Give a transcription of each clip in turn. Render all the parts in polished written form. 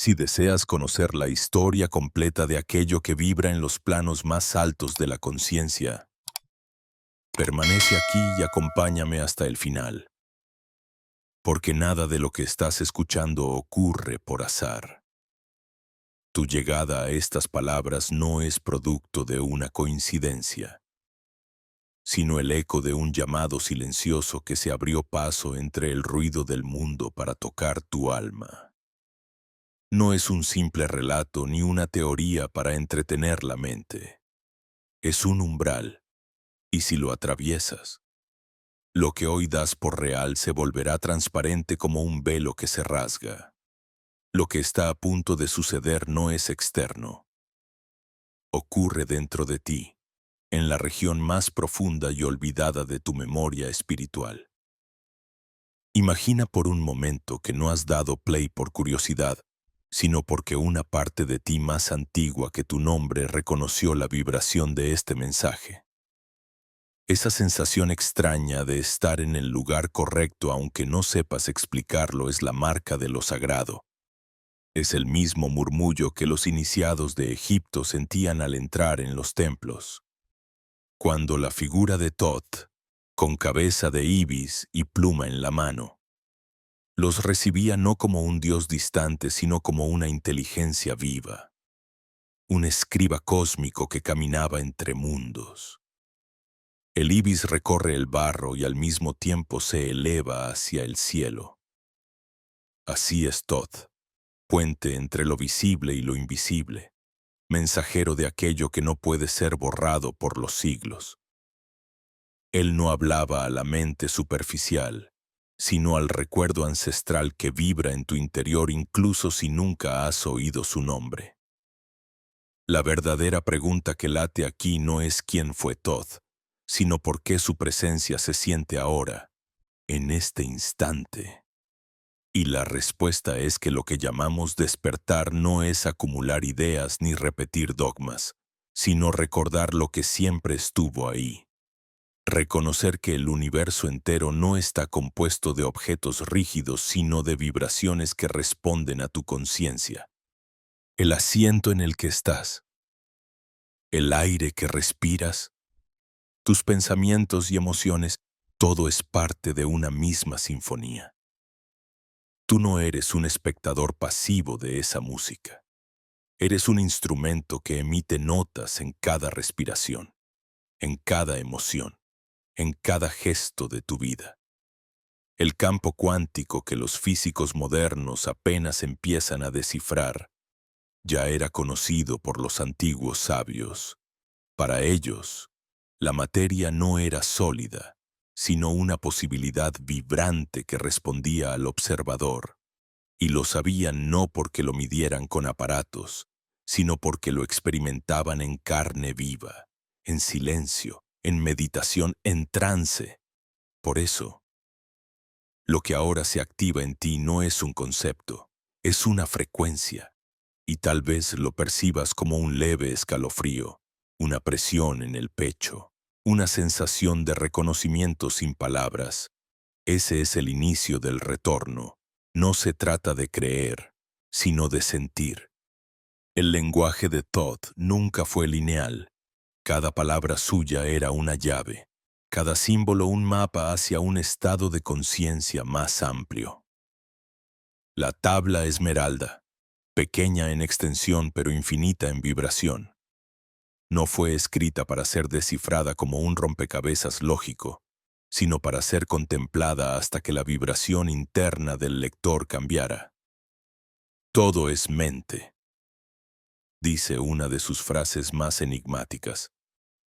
Si deseas conocer la historia completa de aquello que vibra en los planos más altos de la conciencia, permanece aquí y acompáñame hasta el final, porque nada de lo que estás escuchando ocurre por azar. Tu llegada a estas palabras no es producto de una coincidencia, sino el eco de un llamado silencioso que se abrió paso entre el ruido del mundo para tocar tu alma. No es un simple relato ni una teoría para entretener la mente. Es un umbral, y si lo atraviesas, lo que hoy das por real se volverá transparente como un velo que se rasga. Lo que está a punto de suceder no es externo. Ocurre dentro de ti, en la región más profunda y olvidada de tu memoria espiritual. Imagina por un momento que no has dado play por curiosidad, sino porque una parte de ti más antigua que tu nombre reconoció la vibración de este mensaje. Esa sensación extraña de estar en el lugar correcto aunque no sepas explicarlo es la marca de lo sagrado. Es el mismo murmullo que los iniciados de Egipto sentían al entrar en los templos. Cuando la figura de Thoth, con cabeza de ibis y pluma en la mano, los recibía no como un dios distante, sino como una inteligencia viva, un escriba cósmico que caminaba entre mundos. El ibis recorre el barro y al mismo tiempo se eleva hacia el cielo. Así es Thoth, puente entre lo visible y lo invisible, mensajero de aquello que no puede ser borrado por los siglos. Él no hablaba a la mente superficial, sino al recuerdo ancestral que vibra en tu interior incluso si nunca has oído su nombre. La verdadera pregunta que late aquí no es quién fue Thoth, sino por qué su presencia se siente ahora, en este instante. Y la respuesta es que lo que llamamos despertar no es acumular ideas ni repetir dogmas, sino recordar lo que siempre estuvo ahí. Reconocer que el universo entero no está compuesto de objetos rígidos, sino de vibraciones que responden a tu conciencia. El asiento en el que estás, el aire que respiras, tus pensamientos y emociones, todo es parte de una misma sinfonía. Tú no eres un espectador pasivo de esa música. Eres un instrumento que emite notas en cada respiración, en cada emoción, en cada gesto de tu vida. El campo cuántico que los físicos modernos apenas empiezan a descifrar ya era conocido por los antiguos sabios. Para ellos, la materia no era sólida, sino una posibilidad vibrante que respondía al observador, y lo sabían no porque lo midieran con aparatos, sino porque lo experimentaban en carne viva, en silencio, en meditación, en trance. Por eso, lo que ahora se activa en ti no es un concepto, es una frecuencia, y tal vez lo percibas como un leve escalofrío, una presión en el pecho, una sensación de reconocimiento sin palabras. Ese es el inicio del retorno. No se trata de creer, sino de sentir. El lenguaje de Thoth nunca fue lineal. Cada palabra suya era una llave, cada símbolo un mapa hacia un estado de conciencia más amplio. La tabla esmeralda, pequeña en extensión pero infinita en vibración, no fue escrita para ser descifrada como un rompecabezas lógico, sino para ser contemplada hasta que la vibración interna del lector cambiara. Todo es mente, dice una de sus frases más enigmáticas,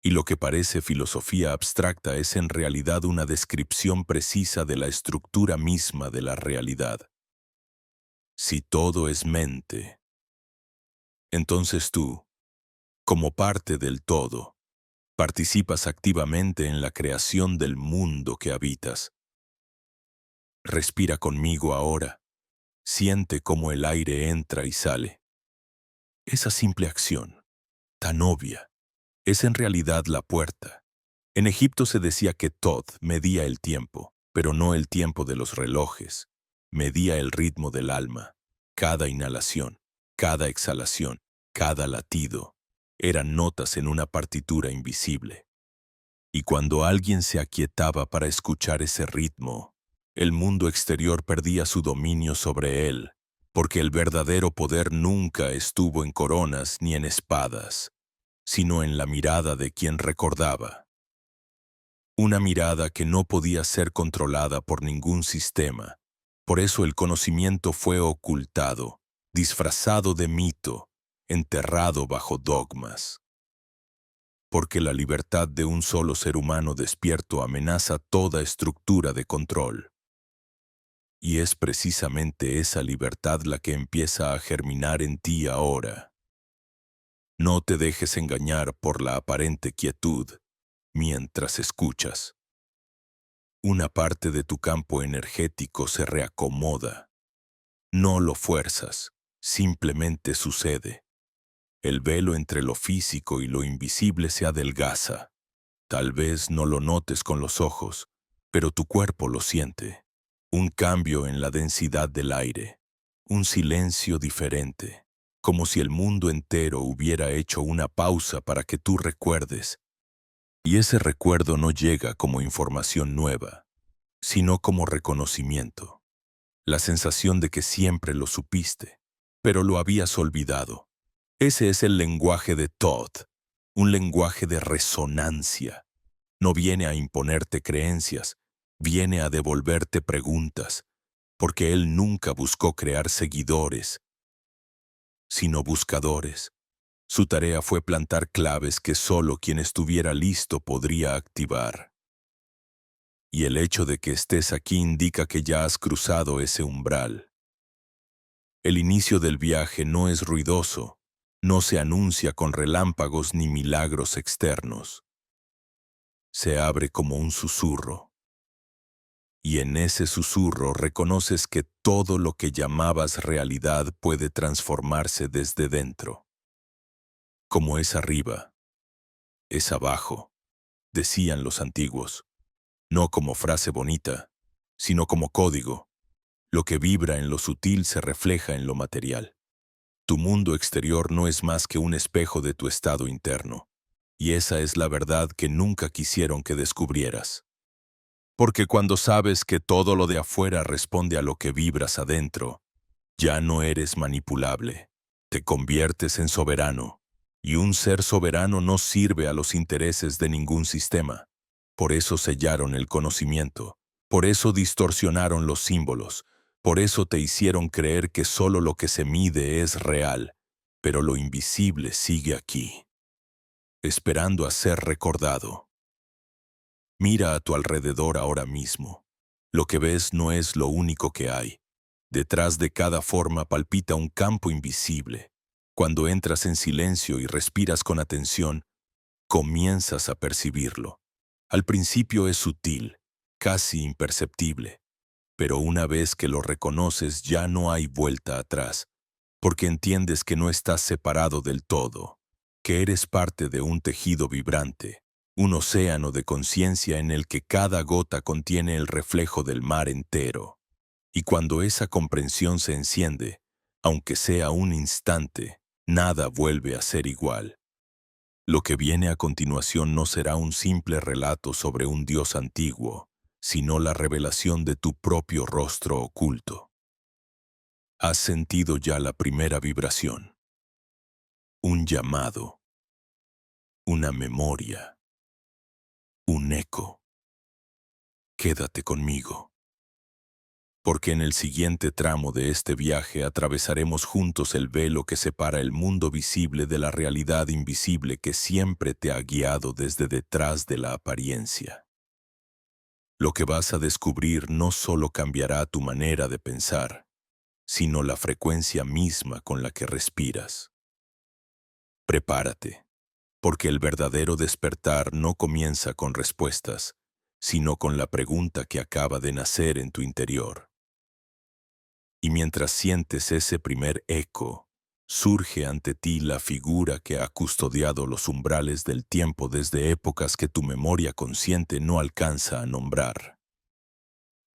y lo que parece filosofía abstracta es en realidad una descripción precisa de la estructura misma de la realidad. Si todo es mente, entonces tú, como parte del todo, participas activamente en la creación del mundo que habitas. Respira conmigo ahora. Siente cómo el aire entra y sale. Esa simple acción, tan obvia, es en realidad la puerta. En Egipto se decía que Thoth medía el tiempo, pero no el tiempo de los relojes. Medía el ritmo del alma, cada inhalación, Cada exhalación, cada latido, eran notas en una partitura invisible. Y cuando alguien se aquietaba para escuchar ese ritmo, el mundo exterior perdía su dominio sobre él, porque el verdadero poder nunca estuvo en coronas ni en espadas, sino en la mirada de quien recordaba. Una mirada que no podía ser controlada por ningún sistema. Por eso el conocimiento fue ocultado, disfrazado de mito, enterrado bajo dogmas. Porque la libertad de un solo ser humano despierto amenaza toda estructura de control. Y es precisamente esa libertad la que empieza a germinar en ti ahora. No te dejes engañar por la aparente quietud mientras escuchas. Una parte de tu campo energético se reacomoda. No lo fuerzas, simplemente sucede. El velo entre lo físico y lo invisible se adelgaza. Tal vez no lo notes con los ojos, pero tu cuerpo lo siente. Un cambio en la densidad del aire, un silencio diferente, como si el mundo entero hubiera hecho una pausa para que tú recuerdes. Y ese recuerdo no llega como información nueva, sino como reconocimiento. La sensación de que siempre lo supiste, pero lo habías olvidado. Ese es el lenguaje de Todd, un lenguaje de resonancia. No viene a imponerte creencias, viene a devolverte preguntas, porque él nunca buscó crear seguidores, sino buscadores. Su tarea fue plantar claves que solo quien estuviera listo podría activar. Y el hecho de que estés aquí indica que ya has cruzado ese umbral. El inicio del viaje no es ruidoso, no se anuncia con relámpagos ni milagros externos. Se abre como un susurro. Y en ese susurro reconoces que todo lo que llamabas realidad puede transformarse desde dentro. Como es arriba, es abajo, decían los antiguos, no como frase bonita, sino como código. Lo que vibra en lo sutil se refleja en lo material. Tu mundo exterior no es más que un espejo de tu estado interno, y esa es la verdad que nunca quisieron que descubrieras. Porque cuando sabes que todo lo de afuera responde a lo que vibras adentro, ya no eres manipulable, te conviertes en soberano, y un ser soberano no sirve a los intereses de ningún sistema. Por eso sellaron el conocimiento, por eso distorsionaron los símbolos, por eso te hicieron creer que solo lo que se mide es real, pero lo invisible sigue aquí, esperando a ser recordado. Mira a tu alrededor ahora mismo. Lo que ves no es lo único que hay. Detrás de cada forma palpita un campo invisible. Cuando entras en silencio y respiras con atención, comienzas a percibirlo. Al principio es sutil, casi imperceptible, pero una vez que lo reconoces ya no hay vuelta atrás, porque entiendes que no estás separado del todo, que eres parte de un tejido vibrante, un océano de conciencia en el que cada gota contiene el reflejo del mar entero. Y cuando esa comprensión se enciende, aunque sea un instante, nada vuelve a ser igual. Lo que viene a continuación no será un simple relato sobre un Dios antiguo, sino la revelación de tu propio rostro oculto. Has sentido ya la primera vibración, un llamado, una memoria, un eco. Quédate conmigo, porque en el siguiente tramo de este viaje atravesaremos juntos el velo que separa el mundo visible de la realidad invisible que siempre te ha guiado desde detrás de la apariencia. Lo que vas a descubrir no solo cambiará tu manera de pensar, sino la frecuencia misma con la que respiras. Prepárate, porque el verdadero despertar no comienza con respuestas, sino con la pregunta que acaba de nacer en tu interior. Y mientras sientes ese primer eco, surge ante ti la figura que ha custodiado los umbrales del tiempo desde épocas que tu memoria consciente no alcanza a nombrar.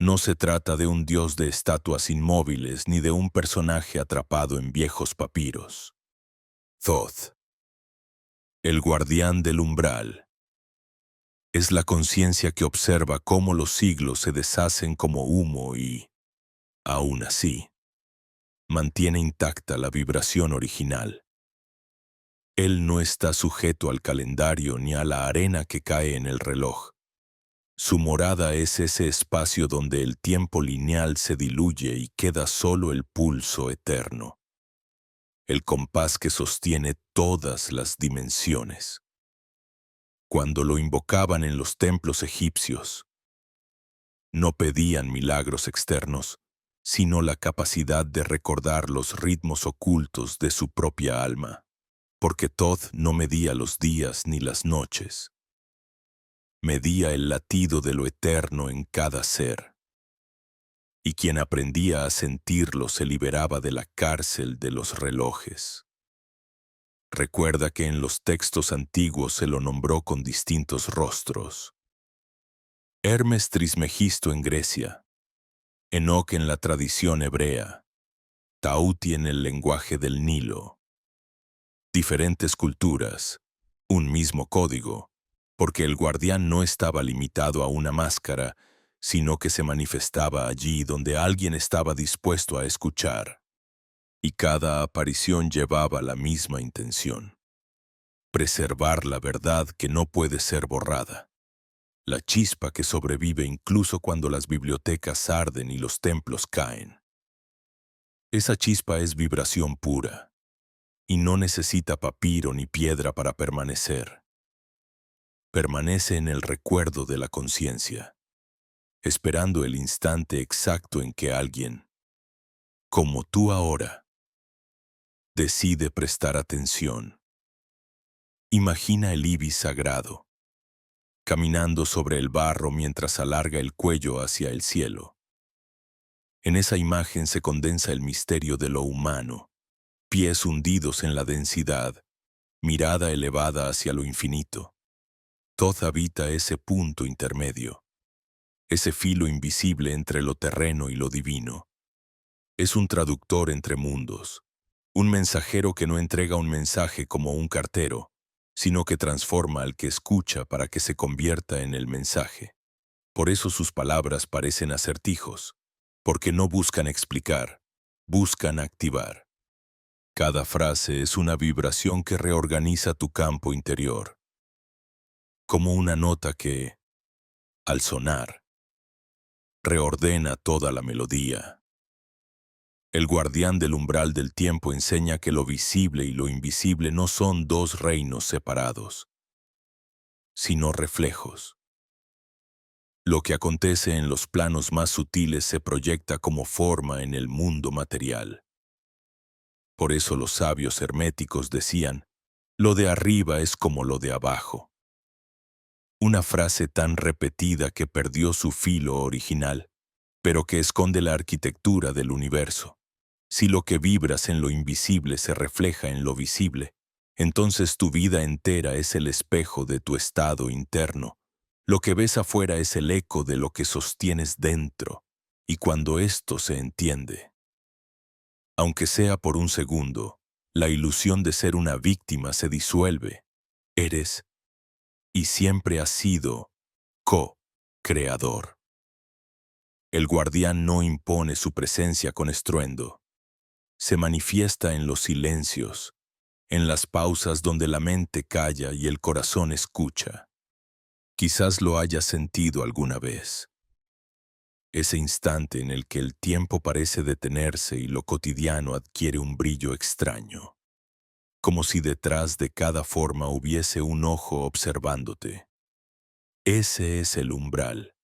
No se trata de un dios de estatuas inmóviles ni de un personaje atrapado en viejos papiros. Thoth, el guardián del umbral, es la conciencia que observa cómo los siglos se deshacen como humo y, aún así, mantiene intacta la vibración original. Él no está sujeto al calendario ni a la arena que cae en el reloj. Su morada es ese espacio donde el tiempo lineal se diluye y queda solo el pulso eterno, el compás que sostiene todas las dimensiones. Cuando lo invocaban en los templos egipcios, no pedían milagros externos, sino la capacidad de recordar los ritmos ocultos de su propia alma, porque Thoth no medía los días ni las noches. Medía el latido de lo eterno en cada ser. Y quien aprendía a sentirlo se liberaba de la cárcel de los relojes. Recuerda que en los textos antiguos se lo nombró con distintos rostros. Hermes Trismegisto en Grecia, Enoc en la tradición hebrea, Tauti en el lenguaje del Nilo. Diferentes culturas, un mismo código, porque el guardián no estaba limitado a una máscara, sino que se manifestaba allí donde alguien estaba dispuesto a escuchar. Y cada aparición llevaba la misma intención: preservar la verdad que no puede ser borrada, la chispa que sobrevive incluso cuando las bibliotecas arden y los templos caen. Esa chispa es vibración pura, y no necesita papiro ni piedra para permanecer. Permanece en el recuerdo de la conciencia, esperando el instante exacto en que alguien, como tú ahora, decide prestar atención. Imagina el ibis sagrado, caminando sobre el barro mientras alarga el cuello hacia el cielo. En esa imagen se condensa el misterio de lo humano, pies hundidos en la densidad, mirada elevada hacia lo infinito. Thoth habita ese punto intermedio, ese filo invisible entre lo terreno y lo divino. Es un traductor entre mundos, un mensajero que no entrega un mensaje como un cartero, sino que transforma al que escucha para que se convierta en el mensaje. Por eso sus palabras parecen acertijos, porque no buscan explicar, buscan activar. Cada frase es una vibración que reorganiza tu campo interior, como una nota que, al sonar, reordena toda la melodía. El guardián del umbral del tiempo enseña que lo visible y lo invisible no son dos reinos separados, sino reflejos. Lo que acontece en los planos más sutiles se proyecta como forma en el mundo material. Por eso los sabios herméticos decían, lo de arriba es como lo de abajo. Una frase tan repetida que perdió su filo original, pero que esconde la arquitectura del universo. Si lo que vibras en lo invisible se refleja en lo visible, entonces tu vida entera es el espejo de tu estado interno. Lo que ves afuera es el eco de lo que sostienes dentro, y cuando esto se entiende, aunque sea por un segundo, la ilusión de ser una víctima se disuelve. Eres, y siempre has sido, co-creador. El guardián no impone su presencia con estruendo. Se manifiesta en los silencios, en las pausas donde la mente calla y el corazón escucha. Quizás lo hayas sentido alguna vez. Ese instante en el que el tiempo parece detenerse y lo cotidiano adquiere un brillo extraño, como si detrás de cada forma hubiese un ojo observándote. Ese es el umbral.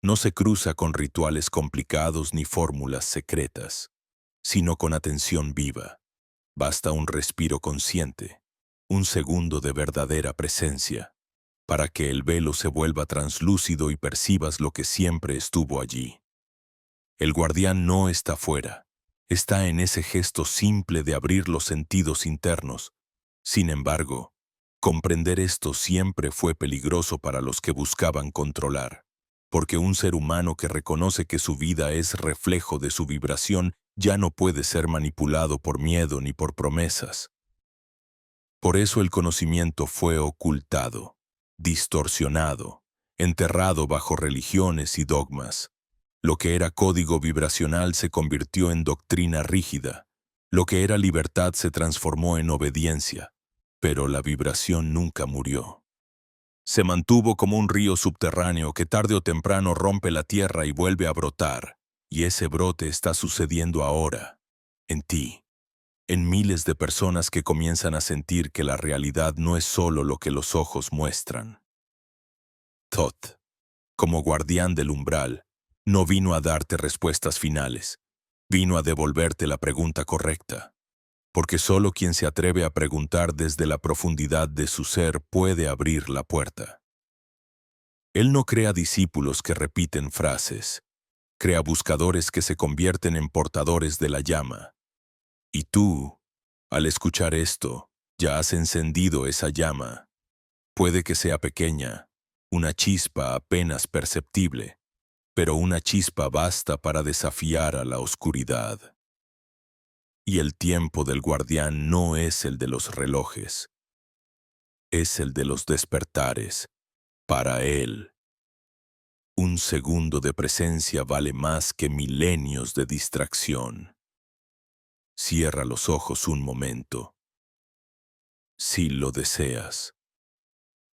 No se cruza con rituales complicados ni fórmulas secretas, sino con atención viva. Basta un respiro consciente, un segundo de verdadera presencia, para que el velo se vuelva translúcido y percibas lo que siempre estuvo allí. El guardián no está fuera, está en ese gesto simple de abrir los sentidos internos. Sin embargo, comprender esto siempre fue peligroso para los que buscaban controlar, porque un ser humano que reconoce que su vida es reflejo de su vibración ya no puede ser manipulado por miedo ni por promesas. Por eso el conocimiento fue ocultado, distorsionado, enterrado bajo religiones y dogmas. Lo que era código vibracional se convirtió en doctrina rígida. Lo que era libertad se transformó en obediencia. Pero la vibración nunca murió. Se mantuvo como un río subterráneo que tarde o temprano rompe la tierra y vuelve a brotar. Y ese brote está sucediendo ahora, en ti, en miles de personas que comienzan a sentir que la realidad no es solo lo que los ojos muestran. Thoth, como guardián del umbral, no vino a darte respuestas finales, vino a devolverte la pregunta correcta, porque solo quien se atreve a preguntar desde la profundidad de su ser puede abrir la puerta. Él no crea discípulos que repiten frases, crea buscadores que se convierten en portadores de la llama. Y tú, al escuchar esto, ya has encendido esa llama. Puede que sea pequeña, una chispa apenas perceptible, pero una chispa basta para desafiar a la oscuridad. Y el tiempo del guardián no es el de los relojes, es el de los despertares. Para él, un segundo de presencia vale más que milenios de distracción. Cierra los ojos un momento. Si lo deseas,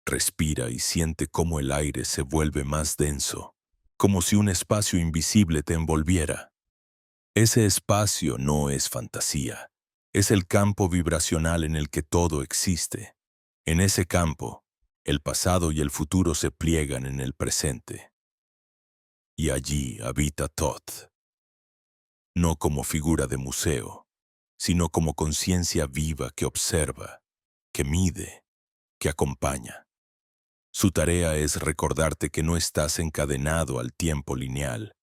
respira y siente cómo el aire se vuelve más denso, como si un espacio invisible te envolviera. Ese espacio no es fantasía, es el campo vibracional en el que todo existe. En ese campo, el pasado y el futuro se pliegan en el presente. Y allí habita Thoth, no como figura de museo, sino como conciencia viva que observa, que mide, que acompaña. Su tarea es recordarte que no estás encadenado al tiempo lineal,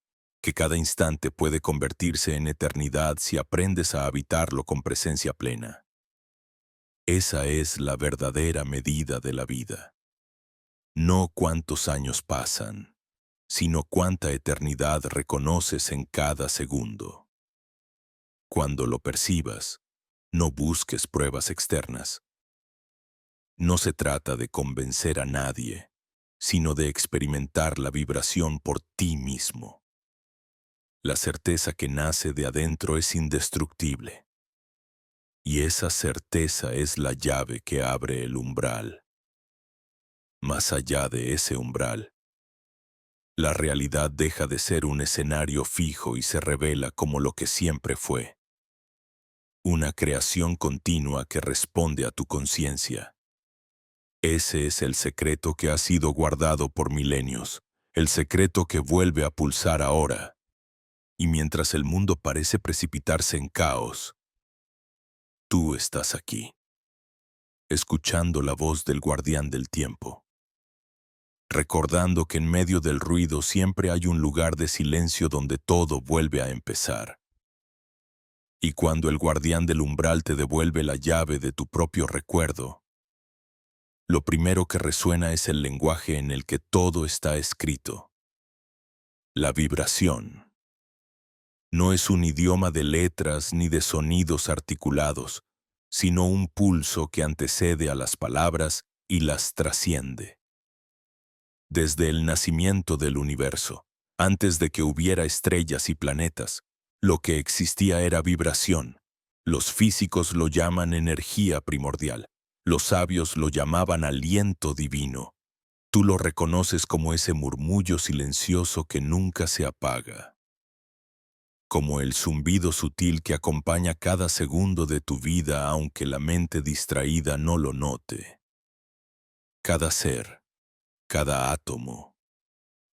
que cada instante puede convertirse en eternidad si aprendes a habitarlo con presencia plena. Esa es la verdadera medida de la vida. No cuántos años pasan, sino cuánta eternidad reconoces en cada segundo. Cuando lo percibas, no busques pruebas externas. No se trata de convencer a nadie, sino de experimentar la vibración por ti mismo. La certeza que nace de adentro es indestructible. Y esa certeza es la llave que abre el umbral. Más allá de ese umbral, la realidad deja de ser un escenario fijo y se revela como lo que siempre fue. Una creación continua que responde a tu conciencia. Ese es el secreto que ha sido guardado por milenios, el secreto que vuelve a pulsar ahora. Y mientras el mundo parece precipitarse en caos, tú estás aquí, escuchando la voz del guardián del tiempo, recordando que en medio del ruido siempre hay un lugar de silencio donde todo vuelve a empezar. Y cuando el guardián del umbral te devuelve la llave de tu propio recuerdo, lo primero que resuena es el lenguaje en el que todo está escrito. La vibración. No es un idioma de letras ni de sonidos articulados, sino un pulso que antecede a las palabras y las trasciende. Desde el nacimiento del universo, antes de que hubiera estrellas y planetas, lo que existía era vibración. Los físicos lo llaman energía primordial. Los sabios lo llamaban aliento divino. Tú lo reconoces como ese murmullo silencioso que nunca se apaga. Como el zumbido sutil que acompaña cada segundo de tu vida aunque la mente distraída no lo note. Cada ser, cada átomo,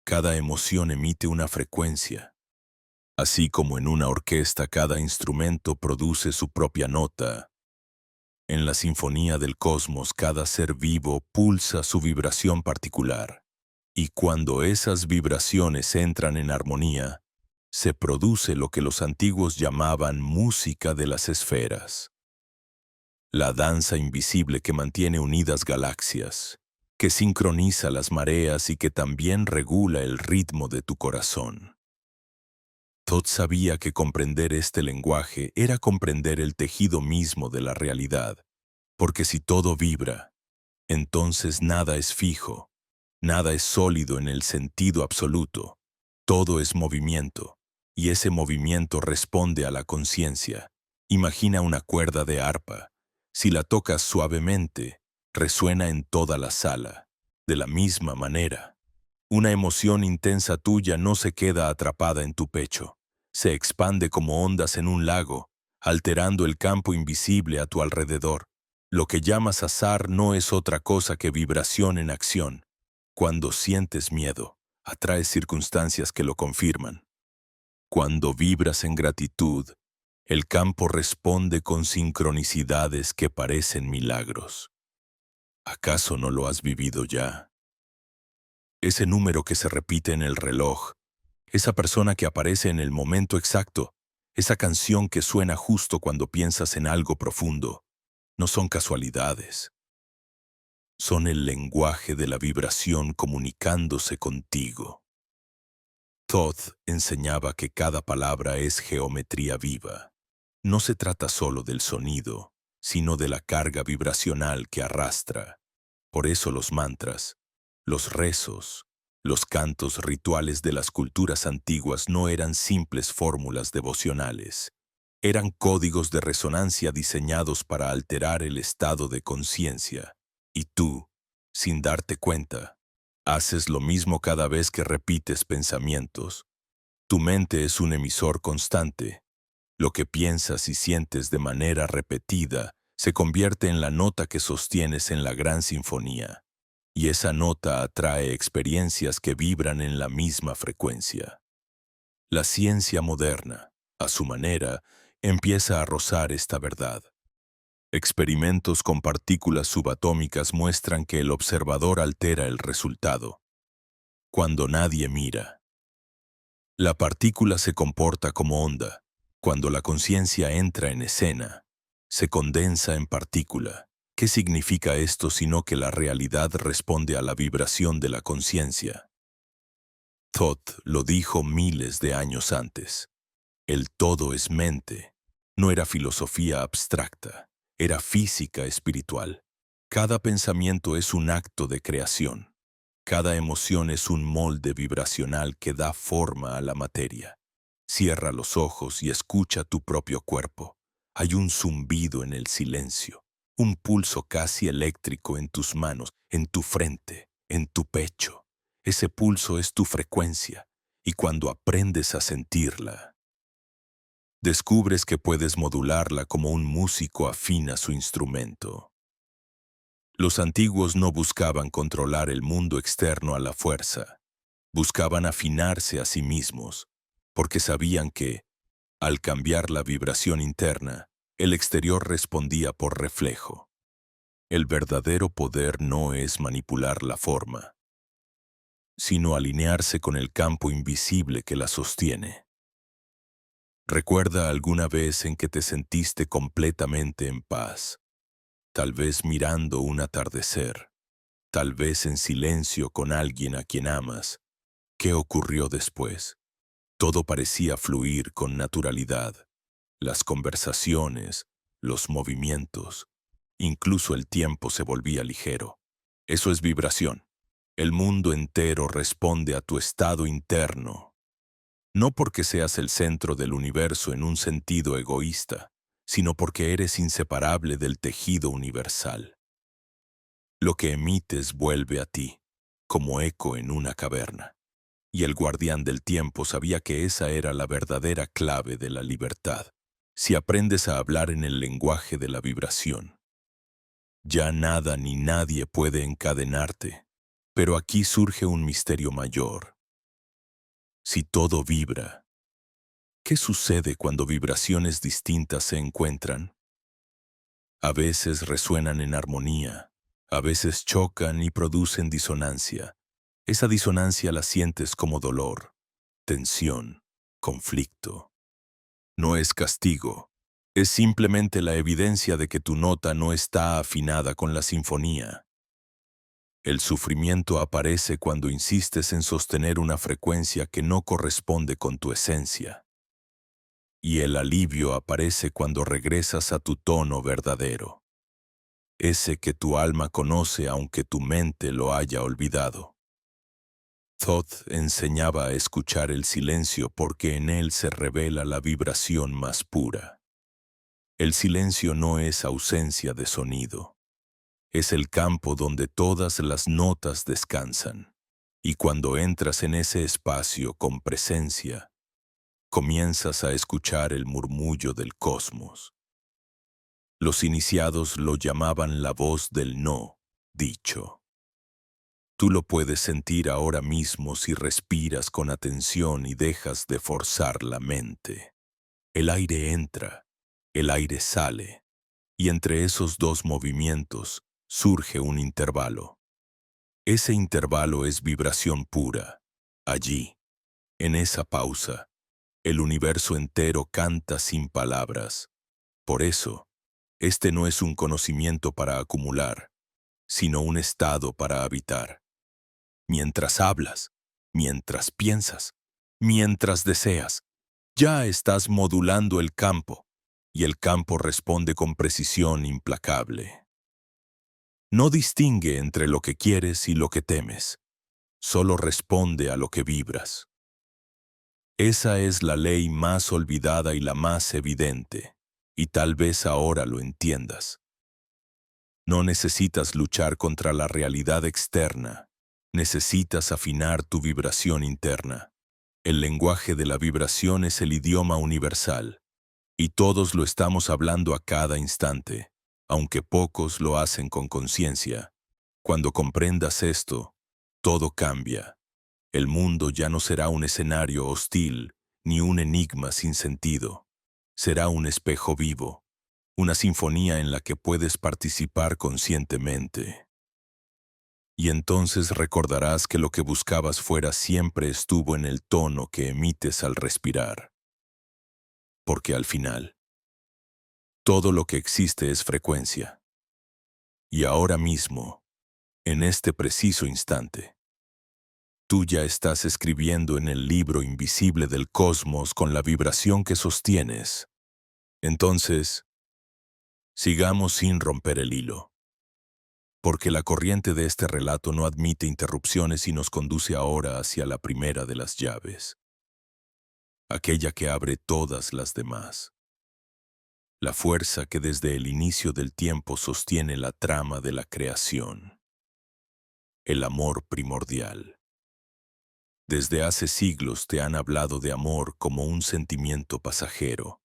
cada emoción emite una frecuencia. Así como en una orquesta cada instrumento produce su propia nota, en la sinfonía del cosmos cada ser vivo pulsa su vibración particular. Y cuando esas vibraciones entran en armonía, se produce lo que los antiguos llamaban música de las esferas. La danza invisible que mantiene unidas galaxias. que sincroniza las mareas y que también regula el ritmo de tu corazón. Todd sabía que comprender este lenguaje era comprender el tejido mismo de la realidad, porque si todo vibra, entonces nada es fijo, nada es sólido en el sentido absoluto, todo es movimiento, y ese movimiento responde a la conciencia. Imagina una cuerda de arpa. Si la tocas suavemente, resuena en toda la sala. De la misma manera, una emoción intensa tuya no se queda atrapada en tu pecho, se expande como ondas en un lago, alterando el campo invisible a tu alrededor. Lo que llamas azar no es otra cosa que vibración en acción. Cuando sientes miedo, atraes circunstancias que lo confirman. Cuando vibras en gratitud, el campo responde con sincronicidades que parecen milagros. ¿Acaso no lo has vivido ya? Ese número que se repite en el reloj, esa persona que aparece en el momento exacto, esa canción que suena justo cuando piensas en algo profundo, no son casualidades. Son el lenguaje de la vibración comunicándose contigo. Todd enseñaba que cada palabra es geometría viva. No se trata solo del sonido, sino de la carga vibracional que arrastra. Por eso los mantras, los rezos, los cantos rituales de las culturas antiguas no eran simples fórmulas devocionales. Eran códigos de resonancia diseñados para alterar el estado de conciencia. Y tú, sin darte cuenta, haces lo mismo cada vez que repites pensamientos. Tu mente es un emisor constante. Lo que piensas y sientes de manera repetida se convierte en la nota que sostienes en la gran sinfonía. Y esa nota atrae experiencias que vibran en la misma frecuencia. La ciencia moderna, a su manera, empieza a rozar esta verdad. Experimentos con partículas subatómicas muestran que el observador altera el resultado. Cuando nadie mira, la partícula se comporta como onda. Cuando la conciencia entra en escena, se condensa en partícula. ¿Qué significa esto sino que la realidad responde a la vibración de la conciencia? Todd lo dijo miles de años antes. El todo es mente. No era filosofía abstracta, era física espiritual. Cada pensamiento es un acto de creación. Cada emoción es un molde vibracional que da forma a la materia. Cierra los ojos y escucha tu propio cuerpo. Hay un zumbido en el silencio, un pulso casi eléctrico en tus manos, en tu frente, en tu pecho. Ese pulso es tu frecuencia, y cuando aprendes a sentirla, descubres que puedes modularla como un músico afina su instrumento. Los antiguos no buscaban controlar el mundo externo a la fuerza, buscaban afinarse a sí mismos, porque sabían que, al cambiar la vibración interna, el exterior respondía por reflejo. El verdadero poder no es manipular la forma, sino alinearse con el campo invisible que la sostiene. ¿Recuerda alguna vez en que te sentiste completamente en paz? Tal vez mirando un atardecer, tal vez en silencio con alguien a quien amas. ¿Qué ocurrió después? Todo parecía fluir con naturalidad. Las conversaciones, los movimientos, incluso el tiempo se volvía ligero. Eso es vibración. El mundo entero responde a tu estado interno. No porque seas el centro del universo en un sentido egoísta, sino porque eres inseparable del tejido universal. Lo que emites vuelve a ti, como eco en una caverna. Y el guardián del tiempo sabía que esa era la verdadera clave de la libertad. Si aprendes a hablar en el lenguaje de la vibración, ya nada ni nadie puede encadenarte. Pero aquí surge un misterio mayor. Si todo vibra, ¿qué sucede cuando vibraciones distintas se encuentran? A veces resuenan en armonía, a veces chocan y producen disonancia. Esa disonancia la sientes como dolor, tensión, conflicto. No es castigo, es simplemente la evidencia de que tu nota no está afinada con la sinfonía. El sufrimiento aparece cuando insistes en sostener una frecuencia que no corresponde con tu esencia. Y el alivio aparece cuando regresas a tu tono verdadero, ese que tu alma conoce aunque tu mente lo haya olvidado. Thoth enseñaba a escuchar el silencio porque en él se revela la vibración más pura. El silencio no es ausencia de sonido. Es el campo donde todas las notas descansan. Y cuando entras en ese espacio con presencia, comienzas a escuchar el murmullo del cosmos. Los iniciados lo llamaban la voz del no dicho. Tú lo puedes sentir ahora mismo si respiras con atención y dejas de forzar la mente. El aire entra, el aire sale, y entre esos dos movimientos surge un intervalo. Ese intervalo es vibración pura. Allí, en esa pausa, el universo entero canta sin palabras. Por eso, este no es un conocimiento para acumular, sino un estado para habitar. Mientras hablas, mientras piensas, mientras deseas, ya estás modulando el campo, y el campo responde con precisión implacable. No distingue entre lo que quieres y lo que temes, solo responde a lo que vibras. Esa es la ley más olvidada y la más evidente, y tal vez ahora lo entiendas. No necesitas luchar contra la realidad externa, necesitas afinar tu vibración interna. El lenguaje de la vibración es el idioma universal, y todos lo estamos hablando a cada instante, aunque pocos lo hacen con conciencia. Cuando comprendas esto, todo cambia. El mundo ya no será un escenario hostil, ni un enigma sin sentido. Será un espejo vivo, una sinfonía en la que puedes participar conscientemente. Y entonces recordarás que lo que buscabas fuera siempre estuvo en el tono que emites al respirar. Porque al final, todo lo que existe es frecuencia. Y ahora mismo, en este preciso instante, tú ya estás escribiendo en el libro invisible del cosmos con la vibración que sostienes. Entonces, sigamos sin romper el hilo. Porque la corriente de este relato no admite interrupciones y nos conduce ahora hacia la primera de las llaves, aquella que abre todas las demás. La fuerza que desde el inicio del tiempo sostiene la trama de la creación. El amor primordial. Desde hace siglos te han hablado de amor como un sentimiento pasajero,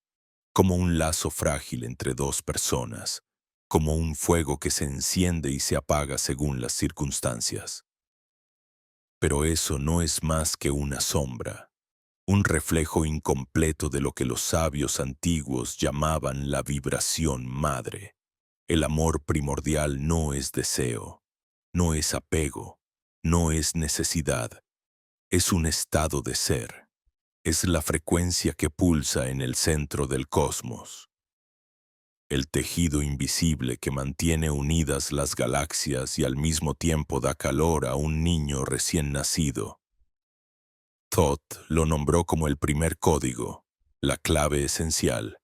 como un lazo frágil entre dos personas, como un fuego que se enciende y se apaga según las circunstancias. Pero eso no es más que una sombra, un reflejo incompleto de lo que los sabios antiguos llamaban la vibración madre. El amor primordial no es deseo, no es apego, no es necesidad, es un estado de ser. Es la frecuencia que pulsa en el centro del cosmos. El tejido invisible que mantiene unidas las galaxias y al mismo tiempo da calor a un niño recién nacido. Thoth lo nombró como el primer código, la clave esencial,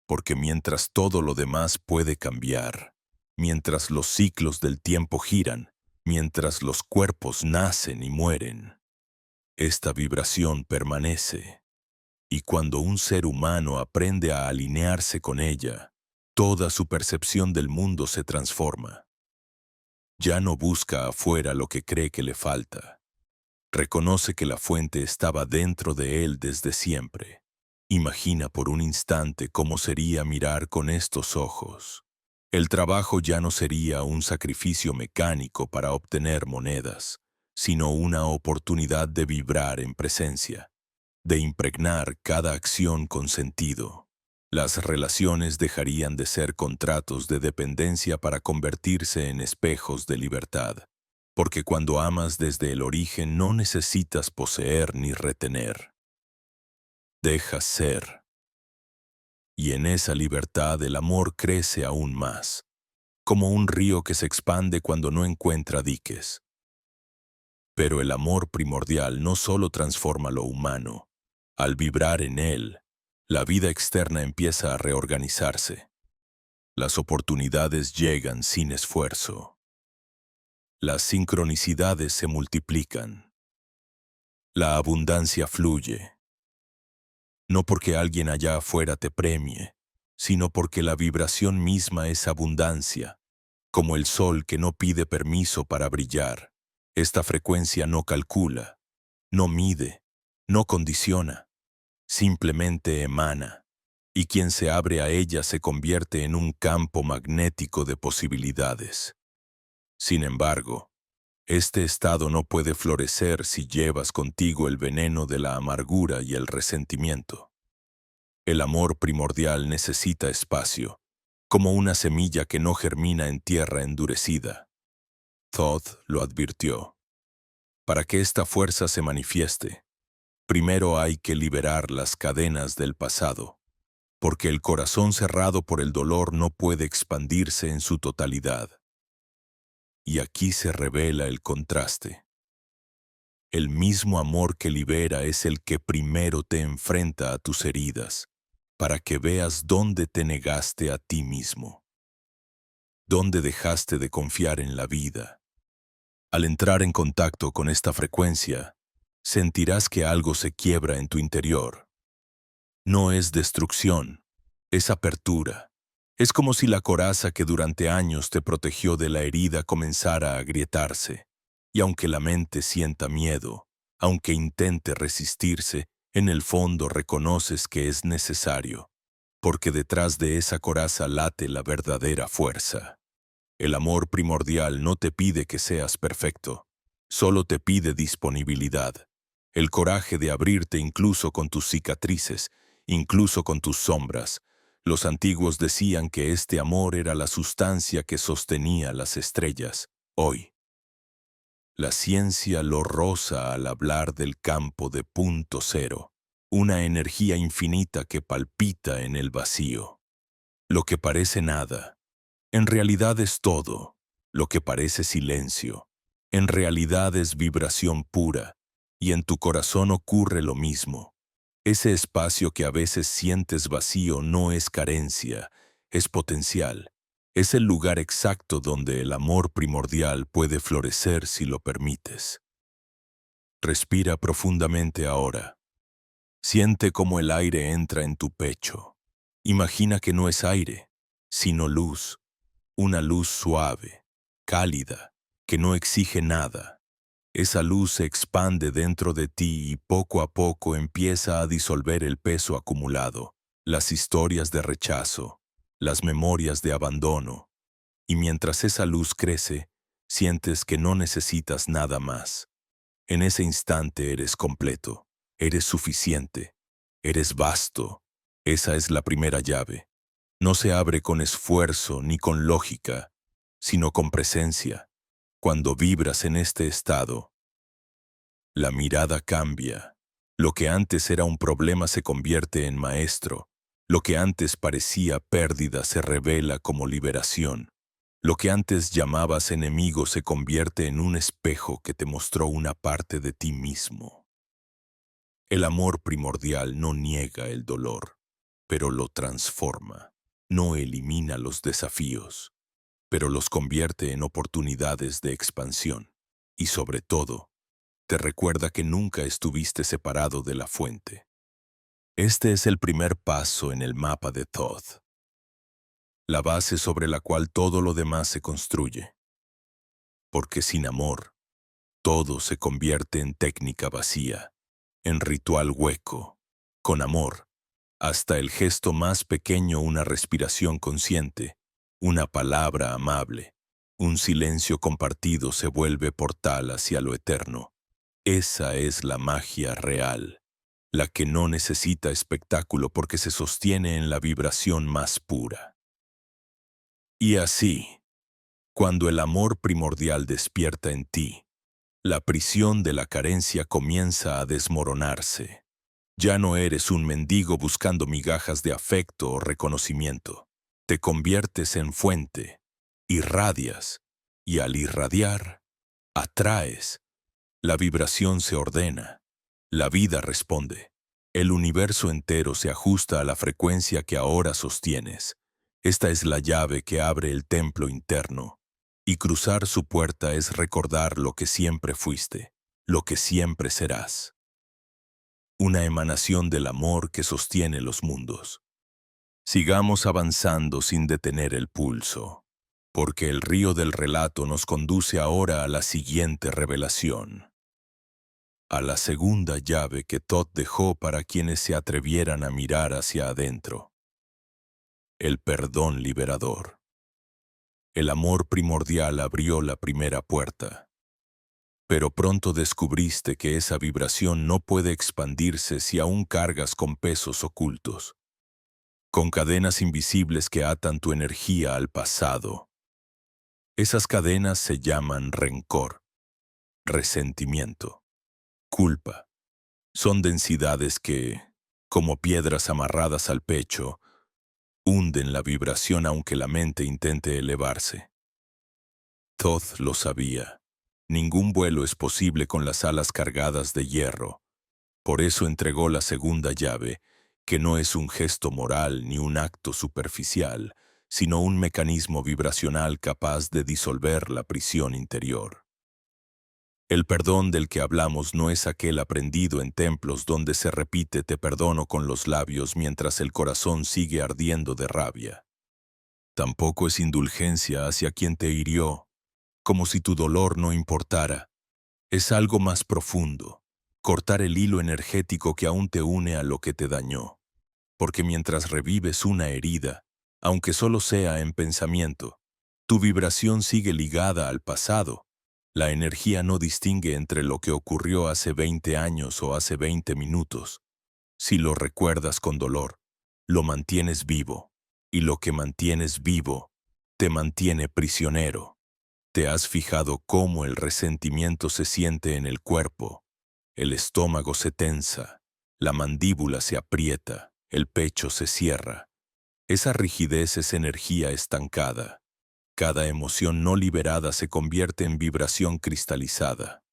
porque mientras todo lo demás puede cambiar, mientras los ciclos del tiempo giran, mientras los cuerpos nacen y mueren, esta vibración permanece. Y cuando un ser humano aprende a alinearse con ella, toda su percepción del mundo se transforma. Ya no busca afuera lo que cree que le falta. Reconoce que la fuente estaba dentro de él desde siempre. Imagina por un instante cómo sería mirar con estos ojos. El trabajo ya no sería un sacrificio mecánico para obtener monedas, sino una oportunidad de vibrar en presencia, de impregnar cada acción con sentido. Las relaciones dejarían de ser contratos de dependencia para convertirse en espejos de libertad, porque cuando amas desde el origen no necesitas poseer ni retener. Dejas ser. Y en esa libertad el amor crece aún más. como un río que se expande cuando no encuentra diques. Pero el amor primordial no solo transforma lo humano. Al vibrar en él, la vida externa empieza a reorganizarse. Las oportunidades llegan sin esfuerzo. Las sincronicidades se multiplican. La abundancia fluye. No porque alguien allá afuera te premie, sino porque la vibración misma es abundancia, como el sol que no pide permiso para brillar. Esta frecuencia no calcula, no mide, no condiciona, simplemente emana, y quien se abre a ella se convierte en un campo magnético de posibilidades. Sin embargo, este estado no puede florecer si llevas contigo el veneno de la amargura y el resentimiento. El amor primordial necesita espacio, como una semilla que no germina en tierra endurecida. Thoth lo advirtió. Para que esta fuerza se manifieste, primero hay que liberar las cadenas del pasado, porque el corazón cerrado por el dolor no puede expandirse en su totalidad. Y aquí se revela el contraste. El mismo amor que libera es el que primero te enfrenta a tus heridas, para que veas dónde te negaste a ti mismo, dónde dejaste de confiar en la vida. Al entrar en contacto con esta frecuencia, sentirás que algo se quiebra en tu interior. No es destrucción, es apertura. Es como si la coraza que durante años te protegió de la herida comenzara a agrietarse. Y aunque la mente sienta miedo, aunque intente resistirse, en el fondo reconoces que es necesario, porque detrás de esa coraza late la verdadera fuerza. El amor primordial no te pide que seas perfecto, solo te pide disponibilidad, el coraje de abrirte incluso con tus cicatrices, incluso con tus sombras. Los antiguos decían que este amor era la sustancia que sostenía las estrellas. Hoy, la ciencia lo roza al hablar del campo de punto cero, una energía infinita que palpita en el vacío. Lo que parece nada, en realidad es todo. Lo que parece silencio, en realidad es vibración pura, y en tu corazón ocurre lo mismo. Ese espacio que a veces sientes vacío no es carencia, es potencial. Es el lugar exacto donde el amor primordial puede florecer si lo permites. Respira profundamente ahora. Siente cómo el aire entra en tu pecho. Imagina que no es aire, sino luz. Una luz suave, cálida, que no exige nada. Esa luz se expande dentro de ti y poco a poco empieza a disolver el peso acumulado, las historias de rechazo, las memorias de abandono. Y mientras esa luz crece, sientes que no necesitas nada más. En ese instante eres completo, eres suficiente, eres vasto. Esa es la primera llave. No se abre con esfuerzo ni con lógica, sino con presencia. Cuando vibras en este estado, la mirada cambia. Lo que antes era un problema se convierte en maestro. Lo que antes parecía pérdida se revela como liberación. Lo que antes llamabas enemigo se convierte en un espejo que te mostró una parte de ti mismo. El amor primordial no niega el dolor, pero lo transforma. No elimina los desafíos, pero los convierte en oportunidades de expansión. Y sobre todo, te recuerda que nunca estuviste separado de la fuente. Este es el primer paso en el mapa de Thoth, la base sobre la cual todo lo demás se construye. Porque sin amor, todo se convierte en técnica vacía, en ritual hueco. Con amor, hasta el gesto más pequeño, una respiración consciente, una palabra amable, un silencio compartido se vuelve portal hacia lo eterno. Esa es la magia real, la que no necesita espectáculo porque se sostiene en la vibración más pura. Y así, cuando el amor primordial despierta en ti, la prisión de la carencia comienza a desmoronarse. Ya no eres un mendigo buscando migajas de afecto o reconocimiento. Te conviertes en fuente, irradias, y al irradiar, atraes. La vibración se ordena, la vida responde. El universo entero se ajusta a la frecuencia que ahora sostienes. Esta es la llave que abre el templo interno, y cruzar su puerta es recordar lo que siempre fuiste, lo que siempre serás. Una emanación del amor que sostiene los mundos. Sigamos avanzando sin detener el pulso, porque el río del relato nos conduce ahora a la siguiente revelación. A la segunda llave que Thoth dejó para quienes se atrevieran a mirar hacia adentro. El perdón liberador. El amor primordial abrió la primera puerta. Pero pronto descubriste que esa vibración no puede expandirse si aún cargas con pesos ocultos, con cadenas invisibles que atan tu energía al pasado. Esas cadenas se llaman rencor, resentimiento, culpa. Son densidades que, como piedras amarradas al pecho, hunden la vibración aunque la mente intente elevarse. Thoth lo sabía. Ningún vuelo es posible con las alas cargadas de hierro. Por eso entregó la segunda llave, que no es un gesto moral ni un acto superficial, sino un mecanismo vibracional capaz de disolver la prisión interior. El perdón del que hablamos no es aquel aprendido en templos donde se repite "te perdono" con los labios mientras el corazón sigue ardiendo de rabia. Tampoco es indulgencia hacia quien te hirió, como si tu dolor no importara. Es algo más profundo, cortar el hilo energético que aún te une a lo que te dañó. Porque mientras revives una herida, aunque solo sea en pensamiento, tu vibración sigue ligada al pasado. La energía no distingue entre lo que ocurrió hace 20 años o hace 20 minutos. Si lo recuerdas con dolor, lo mantienes vivo, y lo que mantienes vivo te mantiene prisionero. ¿Te has fijado cómo el resentimiento se siente en el cuerpo? El estómago se tensa, la mandíbula se aprieta, el pecho se cierra. Esa rigidez es energía estancada. Cada emoción no liberada se convierte en vibración cristalizada,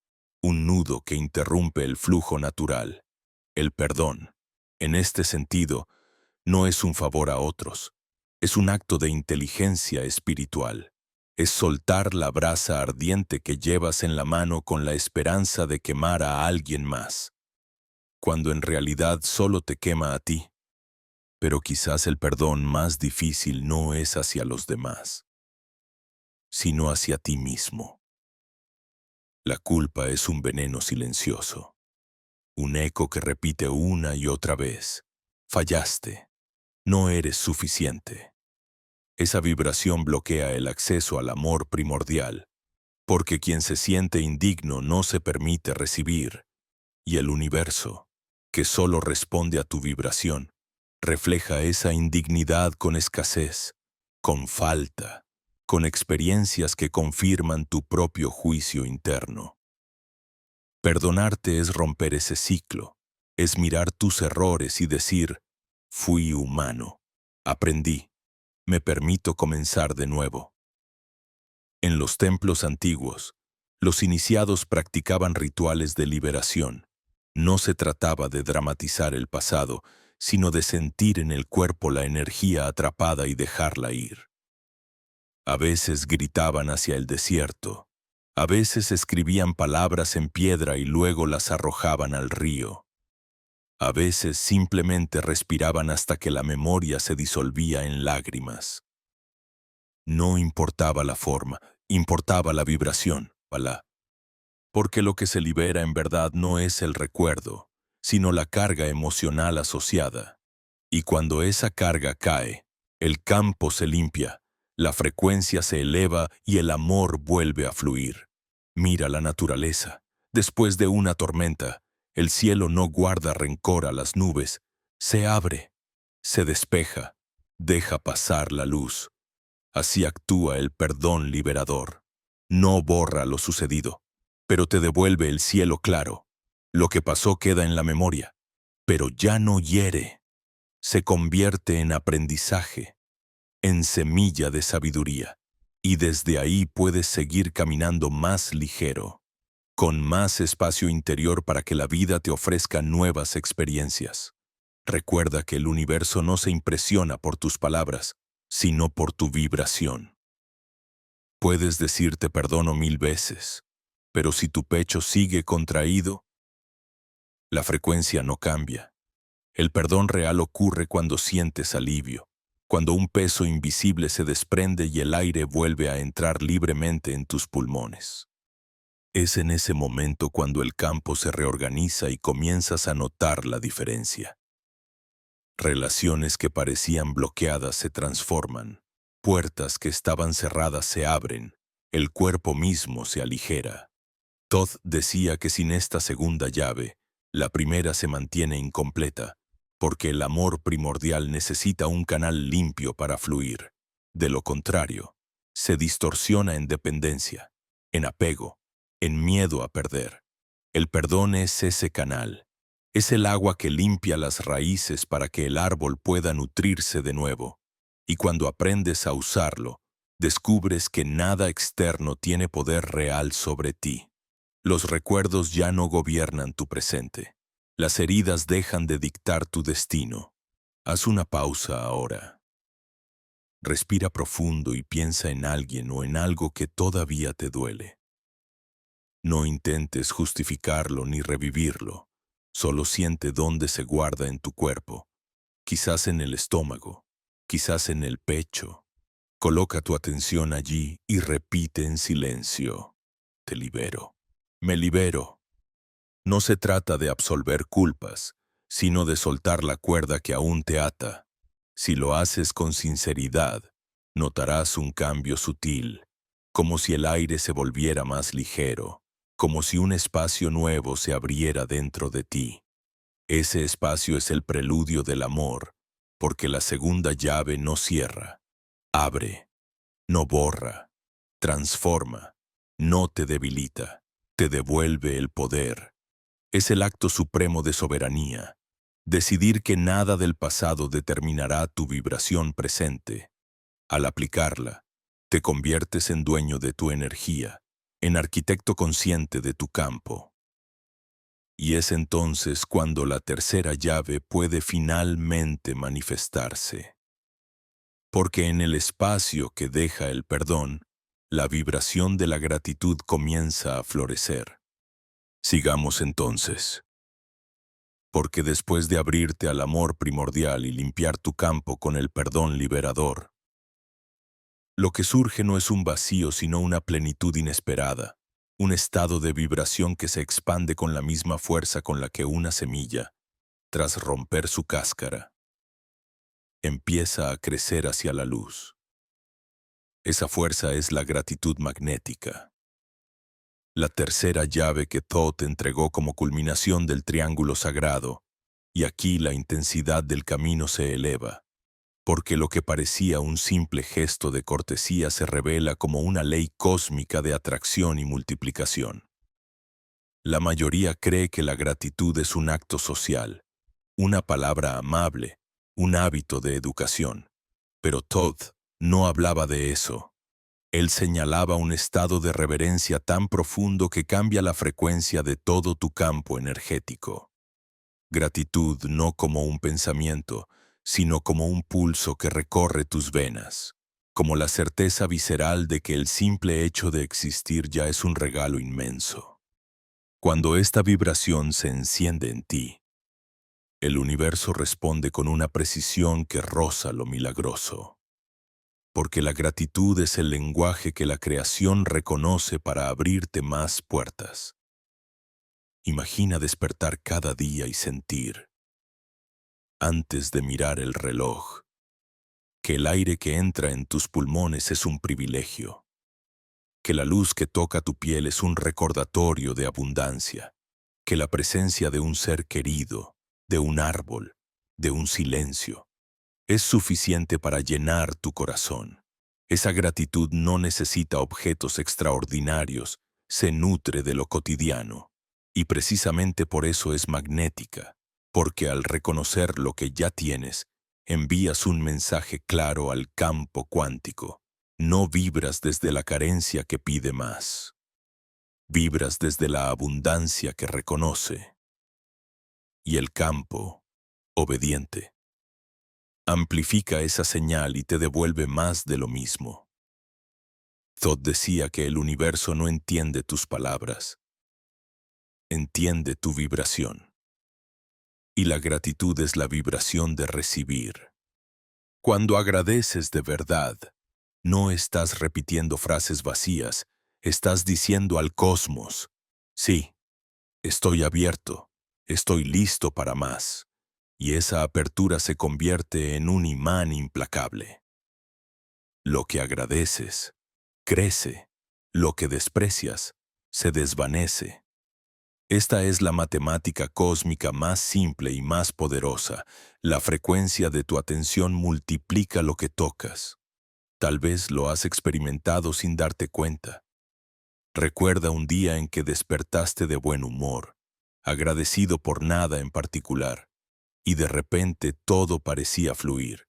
un nudo que interrumpe el flujo natural. El perdón, en este sentido, no es un favor a otros, es un acto de inteligencia espiritual. Es soltar la brasa ardiente que llevas en la mano con la esperanza de quemar a alguien más, cuando en realidad solo te quema a ti. Pero quizás el perdón más difícil no es hacia los demás, sino hacia ti mismo. La culpa es un veneno silencioso, un eco que repite una y otra vez: fallaste, no eres suficiente. Esa vibración bloquea el acceso al amor primordial, porque quien se siente indigno no se permite recibir, y el universo, que solo responde a tu vibración, refleja esa indignidad con escasez, con falta, con experiencias que confirman tu propio juicio interno. Perdonarte es romper ese ciclo, es mirar tus errores y decir: fui humano, aprendí, me permito comenzar de nuevo. En los templos antiguos, los iniciados practicaban rituales de liberación. No se trataba de dramatizar el pasado, sino de sentir en el cuerpo la energía atrapada y dejarla ir. A veces gritaban hacia el desierto, a veces escribían palabras en piedra y luego las arrojaban al río. A veces simplemente respiraban hasta que la memoria se disolvía en lágrimas. No importaba la forma, importaba la vibración, Alá. Porque lo que se libera en verdad no es el recuerdo, sino la carga emocional asociada. Y cuando esa carga cae, el campo se limpia, la frecuencia se eleva y el amor vuelve a fluir. Mira la naturaleza. Después de una tormenta, el cielo no guarda rencor a las nubes. Se abre, se despeja, deja pasar la luz. Así actúa el perdón liberador. No borra lo sucedido, pero te devuelve el cielo claro. Lo que pasó queda en la memoria, pero ya no hiere. Se convierte en aprendizaje, en semilla de sabiduría. Y desde ahí puedes seguir caminando más ligero, con más espacio interior para que la vida te ofrezca nuevas experiencias. Recuerda que el universo no se impresiona por tus palabras, sino por tu vibración. Puedes decirte perdono 1000 veces, pero si tu pecho sigue contraído, la frecuencia no cambia. El perdón real ocurre cuando sientes alivio, cuando un peso invisible se desprende y el aire vuelve a entrar libremente en tus pulmones. Es en ese momento cuando el campo se reorganiza y comienzas a notar la diferencia. Relaciones que parecían bloqueadas se transforman, puertas que estaban cerradas se abren, el cuerpo mismo se aligera. Todd decía que sin esta segunda llave, la primera se mantiene incompleta, porque el amor primordial necesita un canal limpio para fluir. De lo contrario, se distorsiona en dependencia, en apego, en miedo a perder. El perdón es ese canal. Es el agua que limpia las raíces para que el árbol pueda nutrirse de nuevo. Y cuando aprendes a usarlo, descubres que nada externo tiene poder real sobre ti. Los recuerdos ya no gobiernan tu presente. Las heridas dejan de dictar tu destino. Haz una pausa ahora. Respira profundo y piensa en alguien o en algo que todavía te duele. No intentes justificarlo ni revivirlo. Solo siente dónde se guarda en tu cuerpo. Quizás en el estómago, quizás en el pecho. Coloca tu atención allí y repite en silencio. Te libero. Me libero. No se trata de absolver culpas, sino de soltar la cuerda que aún te ata. Si lo haces con sinceridad, notarás un cambio sutil, como si el aire se volviera más ligero, como si un espacio nuevo se abriera dentro de ti. Ese espacio es el preludio del amor, porque la segunda llave no cierra, abre, no borra, transforma, no te debilita, te devuelve el poder. Es el acto supremo de soberanía, decidir que nada del pasado determinará tu vibración presente. Al aplicarla, te conviertes en dueño de tu energía, en arquitecto consciente de tu campo. Y es entonces cuando la tercera llave puede finalmente manifestarse. Porque en el espacio que deja el perdón, la vibración de la gratitud comienza a florecer. Sigamos entonces. Porque después de abrirte al amor primordial y limpiar tu campo con el perdón liberador, lo que surge no es un vacío sino una plenitud inesperada, un estado de vibración que se expande con la misma fuerza con la que una semilla, tras romper su cáscara, empieza a crecer hacia la luz. Esa fuerza es la gratitud magnética. La tercera llave que Thoth entregó como culminación del triángulo sagrado, y aquí la intensidad del camino se eleva, porque lo que parecía un simple gesto de cortesía se revela como una ley cósmica de atracción y multiplicación. La mayoría cree que la gratitud es un acto social, una palabra amable, un hábito de educación, pero Thoth no hablaba de eso. Él señalaba un estado de reverencia tan profundo que cambia la frecuencia de todo tu campo energético. Gratitud no como un pensamiento, sino como un pulso que recorre tus venas, como la certeza visceral de que el simple hecho de existir ya es un regalo inmenso. Cuando esta vibración se enciende en ti, el universo responde con una precisión que roza lo milagroso. Porque la gratitud es el lenguaje que la creación reconoce para abrirte más puertas. Imagina despertar cada día y sentir, antes de mirar el reloj, que el aire que entra en tus pulmones es un privilegio, que la luz que toca tu piel es un recordatorio de abundancia, que la presencia de un ser querido, de un árbol, de un silencio, es suficiente para llenar tu corazón. Esa gratitud no necesita objetos extraordinarios, se nutre de lo cotidiano, y precisamente por eso es magnética, porque al reconocer lo que ya tienes, envías un mensaje claro al campo cuántico. No vibras desde la carencia que pide más. Vibras desde la abundancia que reconoce. Y el campo, obediente, amplifica esa señal y te devuelve más de lo mismo. Thoth decía que el universo no entiende tus palabras, entiende tu vibración. Y la gratitud es la vibración de recibir. Cuando agradeces de verdad, no estás repitiendo frases vacías, estás diciendo al cosmos, sí, estoy abierto, estoy listo para más. Y esa apertura se convierte en un imán implacable. Lo que agradeces, crece. Lo que desprecias, se desvanece. Esta es la matemática cósmica más simple y más poderosa. La frecuencia de tu atención multiplica lo que tocas. Tal vez lo has experimentado sin darte cuenta. Recuerda un día en que despertaste de buen humor, agradecido por nada en particular, y de repente todo parecía fluir.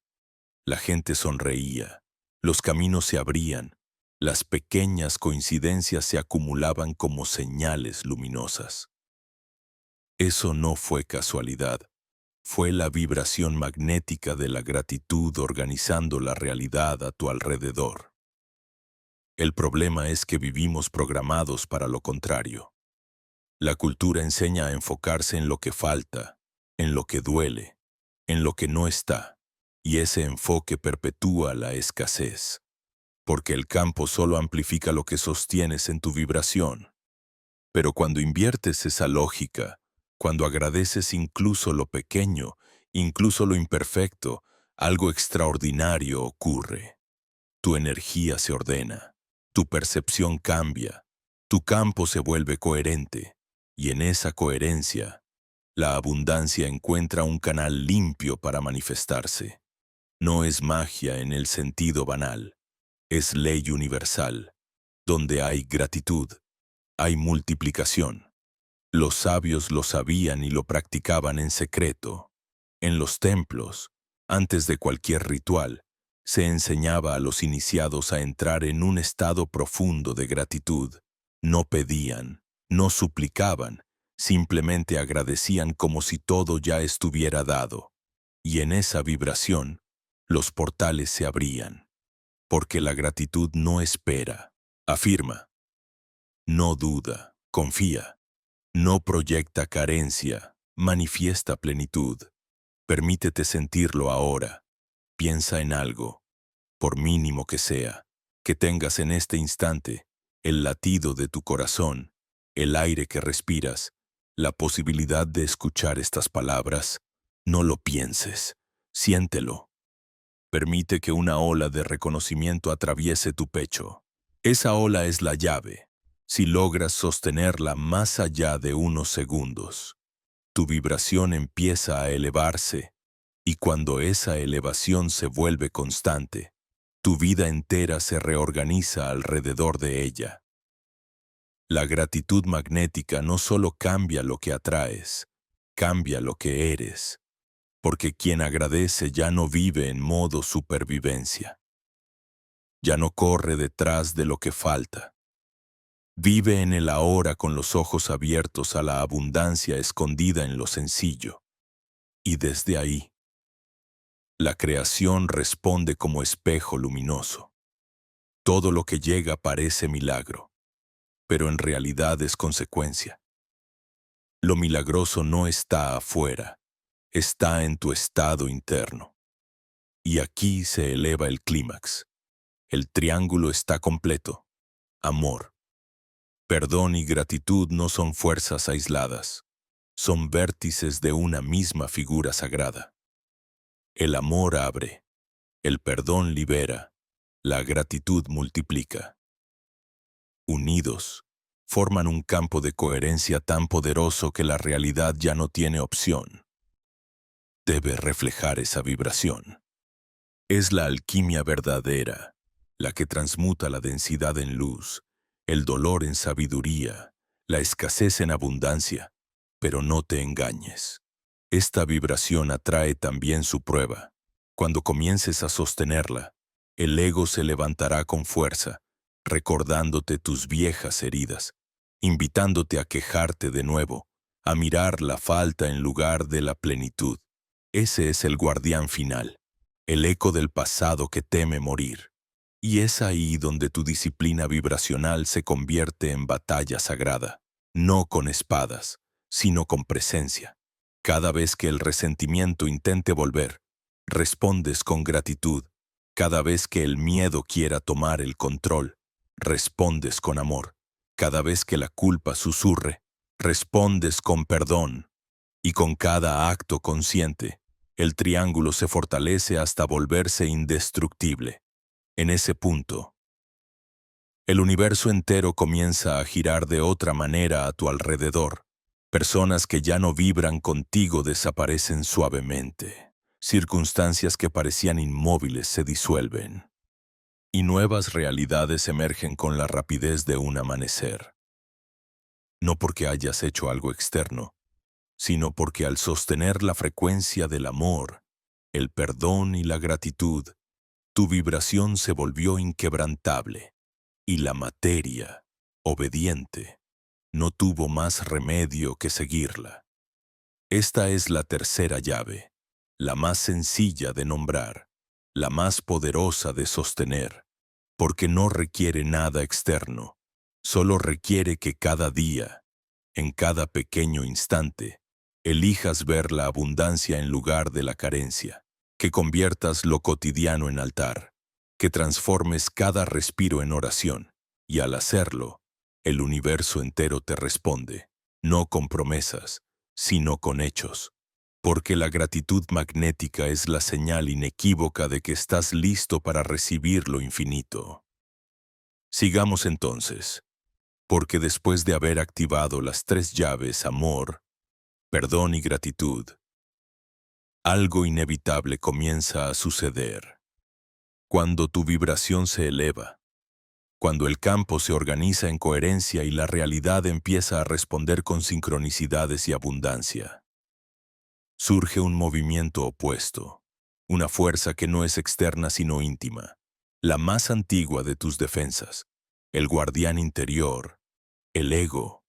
La gente sonreía, los caminos se abrían, las pequeñas coincidencias se acumulaban como señales luminosas. Eso no fue casualidad, fue la vibración magnética de la gratitud organizando la realidad a tu alrededor. El problema es que vivimos programados para lo contrario. La cultura enseña a enfocarse en lo que falta, en lo que duele, en lo que no está, y ese enfoque perpetúa la escasez, porque el campo solo amplifica lo que sostienes en tu vibración. Pero cuando inviertes esa lógica, cuando agradeces incluso lo pequeño, incluso lo imperfecto, algo extraordinario ocurre. Tu energía se ordena, tu percepción cambia, tu campo se vuelve coherente, y en esa coherencia, la abundancia encuentra un canal limpio para manifestarse. No es magia en el sentido banal, es ley universal. Donde hay gratitud, hay multiplicación. Los sabios lo sabían y lo practicaban en secreto. En los templos, antes de cualquier ritual, se enseñaba a los iniciados a entrar en un estado profundo de gratitud. No pedían, no suplicaban, simplemente agradecían como si todo ya estuviera dado. Y en esa vibración, los portales se abrían. Porque la gratitud no espera, afirma. No duda, confía. No proyecta carencia, manifiesta plenitud. Permítete sentirlo ahora. Piensa en algo, por mínimo que sea, que tengas en este instante, el latido de tu corazón, el aire que respiras, la posibilidad de escuchar estas palabras. No lo pienses, siéntelo. Permite que una ola de reconocimiento atraviese tu pecho. Esa ola es la llave. Si logras sostenerla más allá de unos segundos, tu vibración empieza a elevarse, y cuando esa elevación se vuelve constante, tu vida entera se reorganiza alrededor de ella. La gratitud magnética no solo cambia lo que atraes, cambia lo que eres, porque quien agradece ya no vive en modo supervivencia. Ya no corre detrás de lo que falta. Vive en el ahora con los ojos abiertos a la abundancia escondida en lo sencillo. Y desde ahí, la creación responde como espejo luminoso. Todo lo que llega parece milagro, pero en realidad es consecuencia. Lo milagroso no está afuera, está en tu estado interno. Y aquí se eleva el clímax. El triángulo está completo. Amor. Perdón y gratitud no son fuerzas aisladas, son vértices de una misma figura sagrada. El amor abre, el perdón libera, la gratitud multiplica. Unidos, forman un campo de coherencia tan poderoso que la realidad ya no tiene opción. Debe reflejar esa vibración. Es la alquimia verdadera, la que transmuta la densidad en luz, el dolor en sabiduría, la escasez en abundancia. Pero no te engañes. Esta vibración atrae también su prueba. Cuando comiences a sostenerla, El ego se levantará con fuerza, recordándote tus viejas heridas, invitándote a quejarte de nuevo, a mirar la falta en lugar de la plenitud. Ese es el guardián final, el eco del pasado que teme morir. Y es ahí donde tu disciplina vibracional se convierte en batalla sagrada, no con espadas, sino con presencia. Cada vez que el resentimiento intente volver, respondes con gratitud. Cada vez que el miedo quiera tomar el control, respondes con amor. Cada vez que la culpa susurre, respondes con perdón. Y con cada acto consciente, el triángulo se fortalece hasta volverse indestructible. En ese punto, el universo entero comienza a girar de otra manera a tu alrededor. Personas que ya no vibran contigo desaparecen suavemente. Circunstancias que parecían inmóviles se disuelven. Y nuevas realidades emergen con la rapidez de un amanecer. No porque hayas hecho algo externo, sino porque al sostener la frecuencia del amor, el perdón y la gratitud, tu vibración se volvió inquebrantable, y la materia, obediente, no tuvo más remedio que seguirla. Esta es la tercera llave, la más sencilla de nombrar, la más poderosa de sostener, porque no requiere nada externo, solo requiere que cada día, en cada pequeño instante, elijas ver la abundancia en lugar de la carencia, que conviertas lo cotidiano en altar, que transformes cada respiro en oración, y al hacerlo, el universo entero te responde, no con promesas, sino con hechos, porque la gratitud magnética es la señal inequívoca de que estás listo para recibir lo infinito. Sigamos entonces, porque después de haber activado las tres llaves amor, perdón y gratitud, algo inevitable comienza a suceder. Cuando tu vibración se eleva, cuando el campo se organiza en coherencia y la realidad empieza a responder con sincronicidades y abundancia, surge un movimiento opuesto, una fuerza que no es externa sino íntima, la más antigua de tus defensas, el guardián interior, el ego.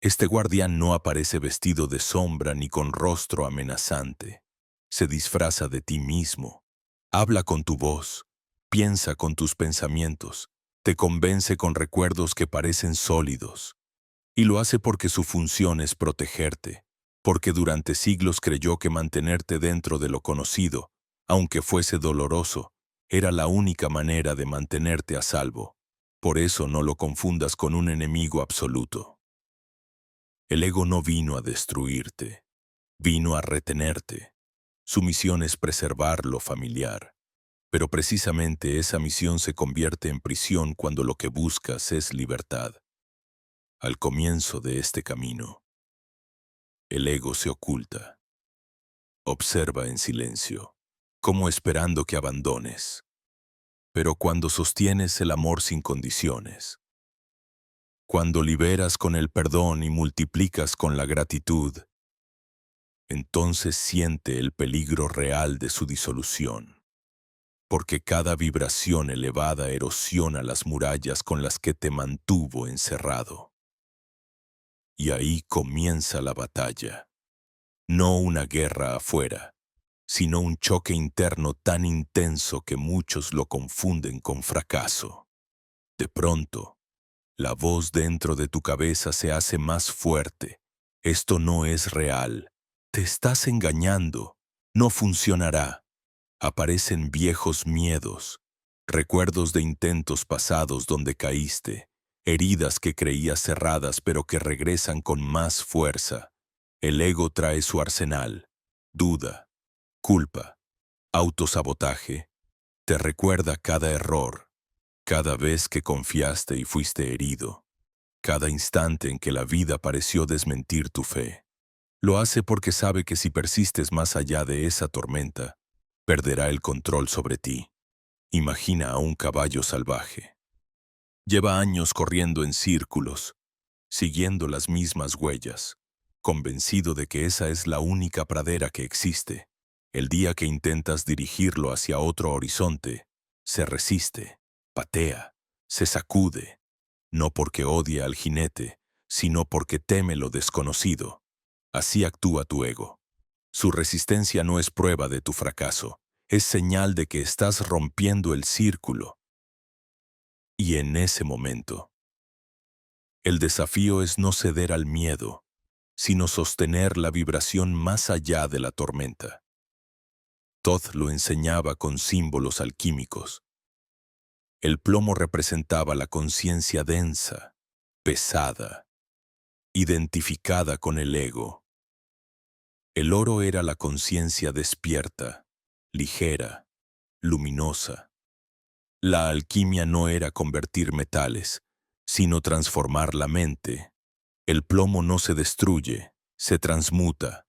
Este guardián no aparece vestido de sombra ni con rostro amenazante. Se disfraza de ti mismo, habla con tu voz, piensa con tus pensamientos, te convence con recuerdos que parecen sólidos. Y lo hace porque su función es protegerte, porque durante siglos creyó que mantenerte dentro de lo conocido, aunque fuese doloroso, era la única manera de mantenerte a salvo. Por eso no lo confundas con un enemigo absoluto. El ego no vino a destruirte, vino a retenerte. Su misión es preservar lo familiar, pero precisamente esa misión se convierte en prisión cuando lo que buscas es libertad. Al comienzo de este camino, el ego se oculta, observa en silencio, como esperando que abandones. Pero cuando sostienes el amor sin condiciones, cuando liberas con el perdón y multiplicas con la gratitud, entonces siente el peligro real de su disolución, porque cada vibración elevada erosiona las murallas con las que te mantuvo encerrado. Y ahí comienza la batalla, no una guerra afuera, sino un choque interno tan intenso que muchos lo confunden con fracaso. De pronto, la voz dentro de tu cabeza se hace más fuerte. Esto no es real. Te estás engañando. No funcionará. Aparecen viejos miedos, recuerdos de intentos pasados donde caíste, heridas que creías cerradas pero que regresan con más fuerza. El ego trae su arsenal. Duda, culpa, autosabotaje. Te recuerda cada error, cada vez que confiaste y fuiste herido, cada instante en que la vida pareció desmentir tu fe. Lo hace porque sabe que si persistes más allá de esa tormenta, perderá el control sobre ti. Imagina a un caballo salvaje. Lleva años corriendo en círculos, siguiendo las mismas huellas, convencido de que esa es la única pradera que existe. El día que intentas dirigirlo hacia otro horizonte, se resiste, patea, se sacude, no porque odia al jinete, sino porque teme lo desconocido. Así actúa tu ego. Su resistencia no es prueba de tu fracaso, es señal de que estás rompiendo el círculo. Y en ese momento, el desafío es no ceder al miedo, sino sostener la vibración más allá de la tormenta. Todd lo enseñaba con símbolos alquímicos. El plomo representaba la conciencia densa, pesada, identificada con el ego. El oro era la conciencia despierta, ligera, luminosa. La alquimia no era convertir metales, sino transformar la mente. El plomo no se destruye, se transmuta.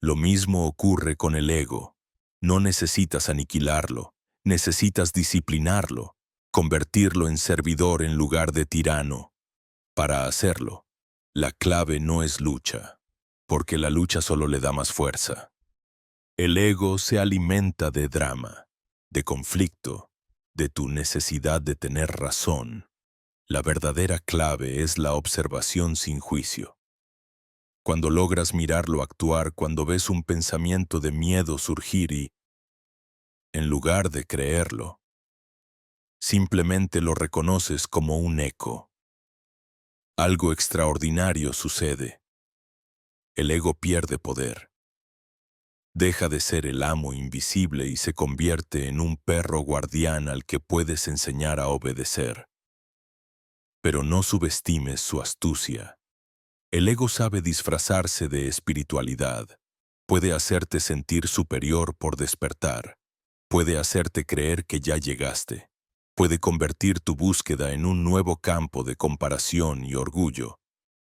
Lo mismo ocurre con el ego. No necesitas aniquilarlo, necesitas disciplinarlo, convertirlo en servidor en lugar de tirano. Para hacerlo, la clave no es lucha, porque la lucha solo le da más fuerza. El ego se alimenta de drama, de conflicto, de tu necesidad de tener razón. La verdadera clave es la observación sin juicio. Cuando logras mirarlo actuar, cuando ves un pensamiento de miedo surgir y, en lugar de creerlo, simplemente lo reconoces como un eco. Algo extraordinario sucede. El ego pierde poder. Deja de ser el amo invisible y se convierte en un perro guardián al que puedes enseñar a obedecer. Pero no subestimes su astucia. El ego sabe disfrazarse de espiritualidad. Puede hacerte sentir superior por despertar. Puede hacerte creer que ya llegaste. Puede convertir tu búsqueda en un nuevo campo de comparación y orgullo.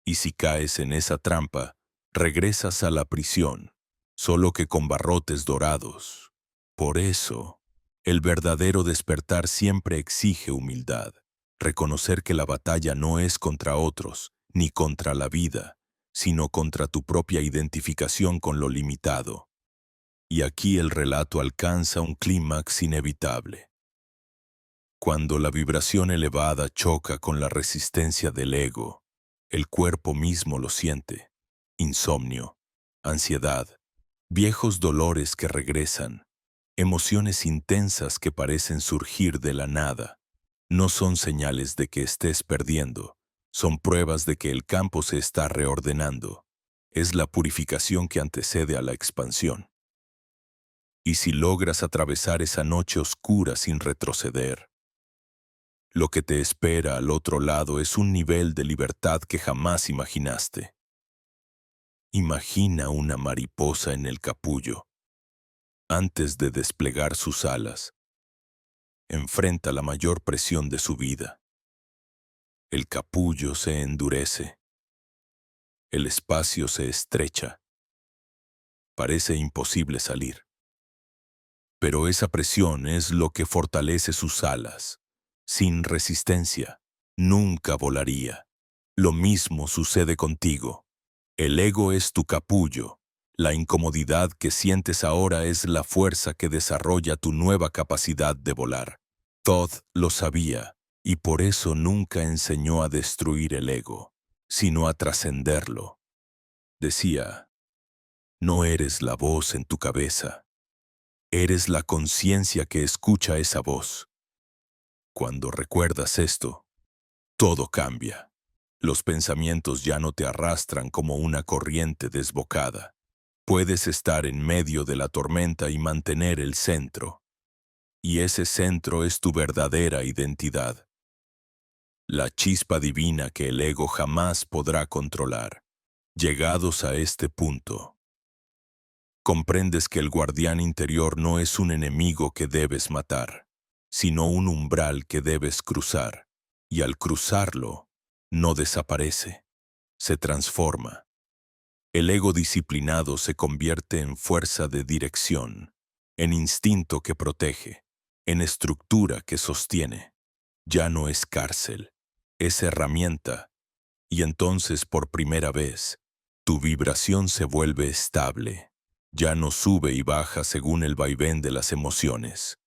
Y si caes en esa trampa, regresas a la prisión, solo que con barrotes dorados. Por eso, el verdadero despertar siempre exige humildad. Reconocer que la batalla no es contra otros, ni contra la vida, sino contra tu propia identificación con lo limitado. Y aquí el relato alcanza un clímax inevitable. Cuando la vibración elevada choca con la resistencia del ego, el cuerpo mismo lo siente. Insomnio, ansiedad, viejos dolores que regresan, emociones intensas que parecen surgir de la nada. No son señales de que estés perdiendo, son pruebas de que el campo se está reordenando. Es la purificación que antecede a la expansión. Y si logras atravesar esa noche oscura sin retroceder, lo que te espera al otro lado es un nivel de libertad que jamás imaginaste. Imagina una mariposa en el capullo. Antes de desplegar sus alas, enfrenta la mayor presión de su vida. El capullo se endurece. El espacio se estrecha. Parece imposible salir. Pero esa presión es lo que fortalece sus alas. Sin resistencia, nunca volaría. Lo mismo sucede contigo. El ego es tu capullo. La incomodidad que sientes ahora es la fuerza que desarrolla tu nueva capacidad de volar. Todd lo sabía, y por eso nunca enseñó a destruir el ego, sino a trascenderlo. Decía, no eres la voz en tu cabeza, eres la conciencia que escucha esa voz. Cuando recuerdas esto, todo cambia. Los pensamientos ya no te arrastran como una corriente desbocada. Puedes estar en medio de la tormenta y mantener el centro. Y ese centro es tu verdadera identidad. La chispa divina que el ego jamás podrá controlar. Llegados a este punto, comprendes que el guardián interior no es un enemigo que debes matar, sino un umbral que debes cruzar. Y al cruzarlo, no desaparece, se transforma. El ego disciplinado se convierte en fuerza de dirección, en instinto que protege, en estructura que sostiene. Ya no es cárcel, es herramienta, y entonces por primera vez, tu vibración se vuelve estable. Ya no sube y baja según el vaivén de las emociones,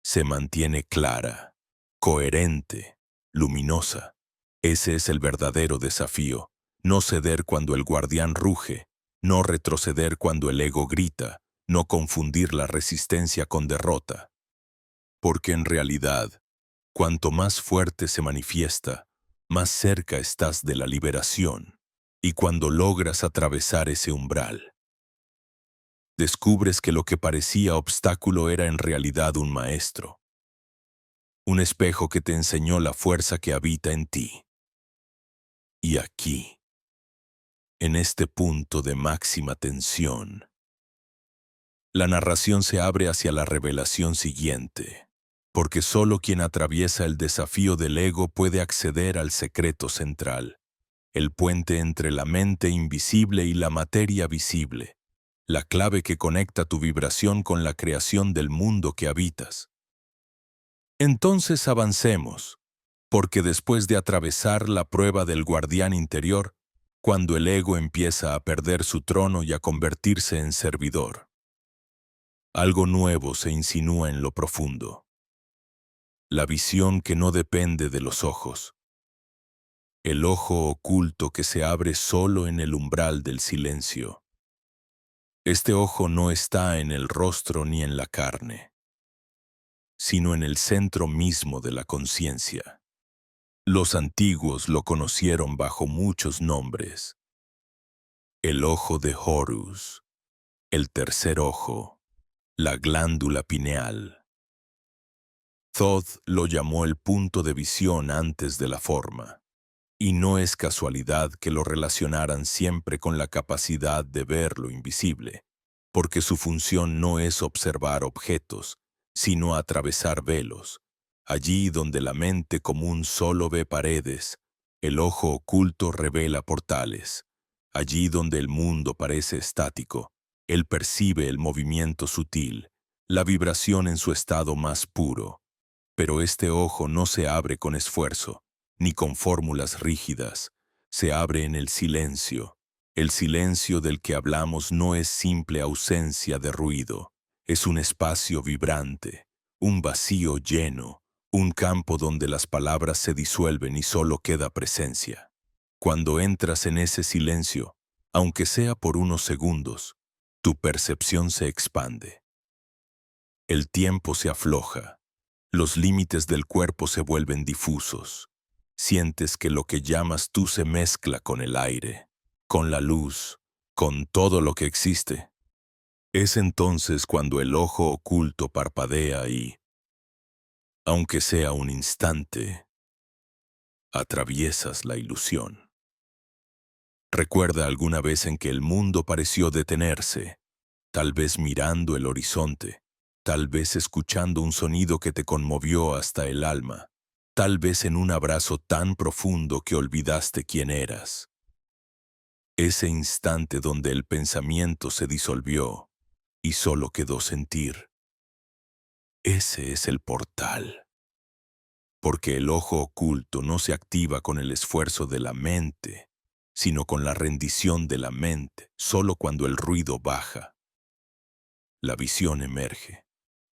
se mantiene clara, coherente, luminosa. Ese es el verdadero desafío. No ceder cuando el guardián ruge, no retroceder cuando el ego grita, no confundir la resistencia con derrota. Porque en realidad, cuanto más fuerte se manifiesta, más cerca estás de la liberación. Y cuando logras atravesar ese umbral, descubres que lo que parecía obstáculo era en realidad un maestro, un espejo que te enseñó la fuerza que habita en ti. Y aquí, en este punto de máxima tensión, la narración se abre hacia la revelación siguiente, porque solo quien atraviesa el desafío del ego puede acceder al secreto central, el puente entre la mente invisible y la materia visible, la clave que conecta tu vibración con la creación del mundo que habitas. Entonces avancemos, porque después de atravesar la prueba del guardián interior, cuando el ego empieza a perder su trono y a convertirse en servidor, algo nuevo se insinúa en lo profundo. La visión que no depende de los ojos. El ojo oculto que se abre solo en el umbral del silencio. Este ojo no está en el rostro ni en la carne, sino en el centro mismo de la conciencia. Los antiguos lo conocieron bajo muchos nombres. El ojo de Horus, el tercer ojo, la glándula pineal. Thoth lo llamó el punto de visión antes de la forma. Y no es casualidad que lo relacionaran siempre con la capacidad de ver lo invisible, porque su función no es observar objetos, sino atravesar velos. Allí donde la mente común solo ve paredes, el ojo oculto revela portales. Allí donde el mundo parece estático, él percibe el movimiento sutil, la vibración en su estado más puro. Pero este ojo no se abre con esfuerzo, ni con fórmulas rígidas, se abre en el silencio. El silencio del que hablamos no es simple ausencia de ruido, es un espacio vibrante, un vacío lleno, un campo donde las palabras se disuelven y solo queda presencia. Cuando entras en ese silencio, aunque sea por unos segundos, tu percepción se expande. El tiempo se afloja, los límites del cuerpo se vuelven difusos. Sientes que lo que llamas tú se mezcla con el aire, con la luz, con todo lo que existe. Es entonces cuando el ojo oculto parpadea y, aunque sea un instante, atraviesas la ilusión. Recuerda alguna vez en que el mundo pareció detenerse, tal vez mirando el horizonte, tal vez escuchando un sonido que te conmovió hasta el alma, tal vez en un abrazo tan profundo que olvidaste quién eras. Ese instante donde el pensamiento se disolvió y solo quedó sentir. Ese es el portal. Porque el ojo oculto no se activa con el esfuerzo de la mente, sino con la rendición de la mente, solo cuando el ruido baja. La visión emerge.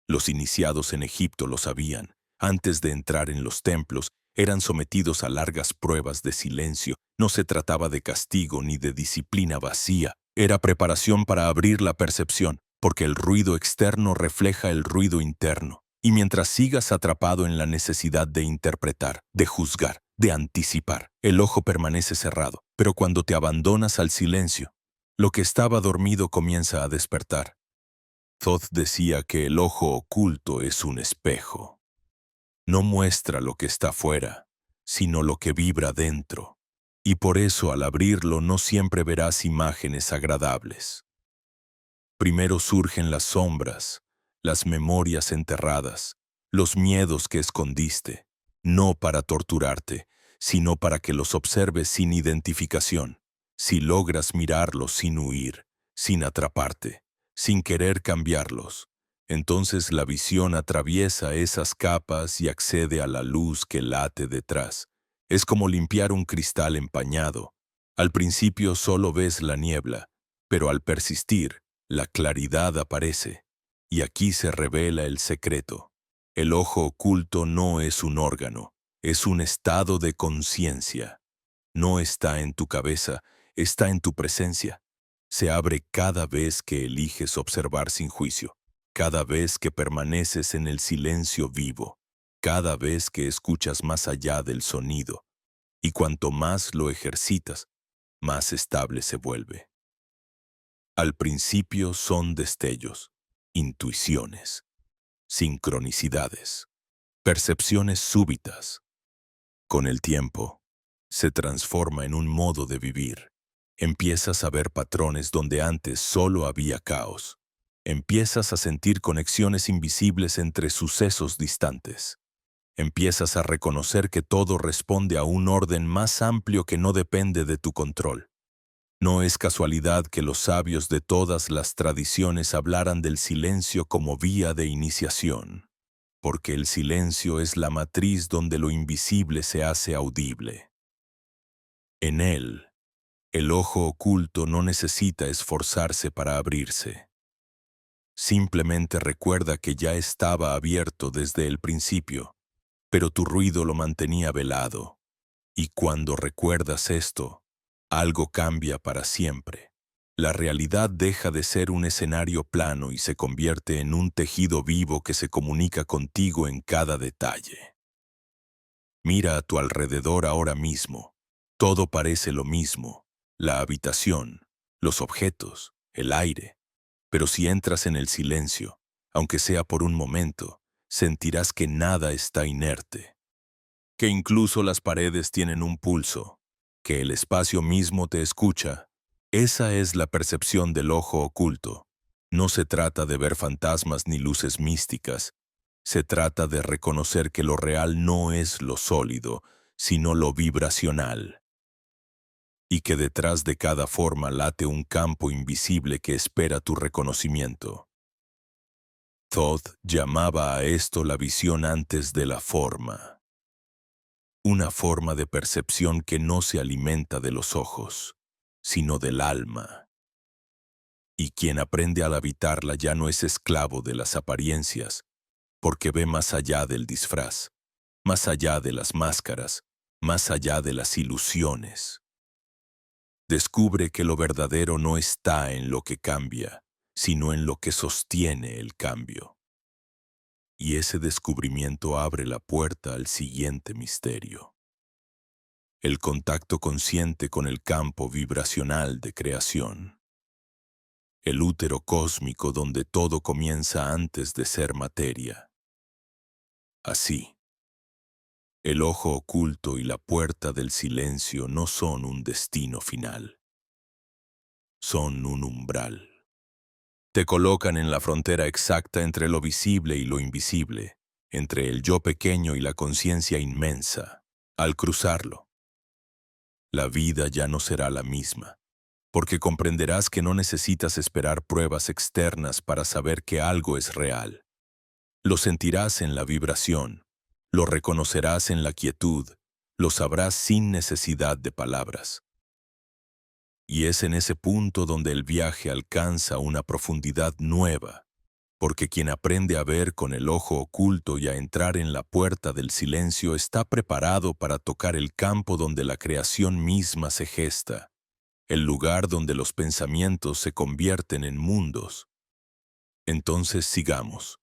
Los iniciados en Egipto lo sabían. Antes de entrar en los templos, eran sometidos a largas pruebas de silencio. No se trataba de castigo ni de disciplina vacía. Era preparación para abrir la percepción, porque el ruido externo refleja el ruido interno. Y mientras sigas atrapado en la necesidad de interpretar, de juzgar, de anticipar, el ojo permanece cerrado. Pero cuando te abandonas al silencio, lo que estaba dormido comienza a despertar. Thoth decía que el ojo oculto es un espejo. No muestra lo que está fuera, sino lo que vibra dentro. Y por eso al abrirlo no siempre verás imágenes agradables. Primero surgen las sombras, las memorias enterradas, los miedos que escondiste, no para torturarte, sino para que los observes sin identificación. Si logras mirarlos sin huir, sin atraparte, sin querer cambiarlos, entonces la visión atraviesa esas capas y accede a la luz que late detrás. Es como limpiar un cristal empañado. Al principio solo ves la niebla, pero al persistir, la claridad aparece. Y aquí se revela el secreto. El ojo oculto no es un órgano, es un estado de conciencia. No está en tu cabeza, está en tu presencia. Se abre cada vez que eliges observar sin juicio, cada vez que permaneces en el silencio vivo, cada vez que escuchas más allá del sonido, y cuanto más lo ejercitas, más estable se vuelve. Al principio son destellos, intuiciones, sincronicidades, percepciones súbitas. Con el tiempo, se transforma en un modo de vivir. Empiezas a ver patrones donde antes solo había caos. Empiezas a sentir conexiones invisibles entre sucesos distantes. Empiezas a reconocer que todo responde a un orden más amplio que no depende de tu control. No es casualidad que los sabios de todas las tradiciones hablaran del silencio como vía de iniciación, porque el silencio es la matriz donde lo invisible se hace audible. En él, el ojo oculto no necesita esforzarse para abrirse. Simplemente recuerda que ya estaba abierto desde el principio, pero tu ruido lo mantenía velado. Y cuando recuerdas esto, algo cambia para siempre. La realidad deja de ser un escenario plano y se convierte en un tejido vivo que se comunica contigo en cada detalle. Mira a tu alrededor ahora mismo. Todo parece lo mismo. La habitación, los objetos, el aire. Pero si entras en el silencio, aunque sea por un momento, sentirás que nada está inerte, que incluso las paredes tienen un pulso, que el espacio mismo te escucha. Esa es la percepción del ojo oculto. No se trata de ver fantasmas ni luces místicas. Se trata de reconocer que lo real no es lo sólido, sino lo vibracional, y que detrás de cada forma late un campo invisible que espera tu reconocimiento. Thoth llamaba a esto la visión antes de la forma. Una forma de percepción que no se alimenta de los ojos, sino del alma. Y quien aprende al habitarla ya no es esclavo de las apariencias, porque ve más allá del disfraz, más allá de las máscaras, más allá de las ilusiones. Descubre que lo verdadero no está en lo que cambia, sino en lo que sostiene el cambio. Y ese descubrimiento abre la puerta al siguiente misterio: el contacto consciente con el campo vibracional de creación. El útero cósmico donde todo comienza antes de ser materia. Así, el ojo oculto y la puerta del silencio no son un destino final. Son un umbral. Te colocan en la frontera exacta entre lo visible y lo invisible, entre el yo pequeño y la conciencia inmensa. Al cruzarlo, la vida ya no será la misma, porque comprenderás que no necesitas esperar pruebas externas para saber que algo es real. Lo sentirás en la vibración, lo reconocerás en la quietud, lo sabrás sin necesidad de palabras. Y es en ese punto donde el viaje alcanza una profundidad nueva, porque quien aprende a ver con el ojo oculto y a entrar en la puerta del silencio está preparado para tocar el campo donde la creación misma se gesta, el lugar donde los pensamientos se convierten en mundos. Entonces sigamos,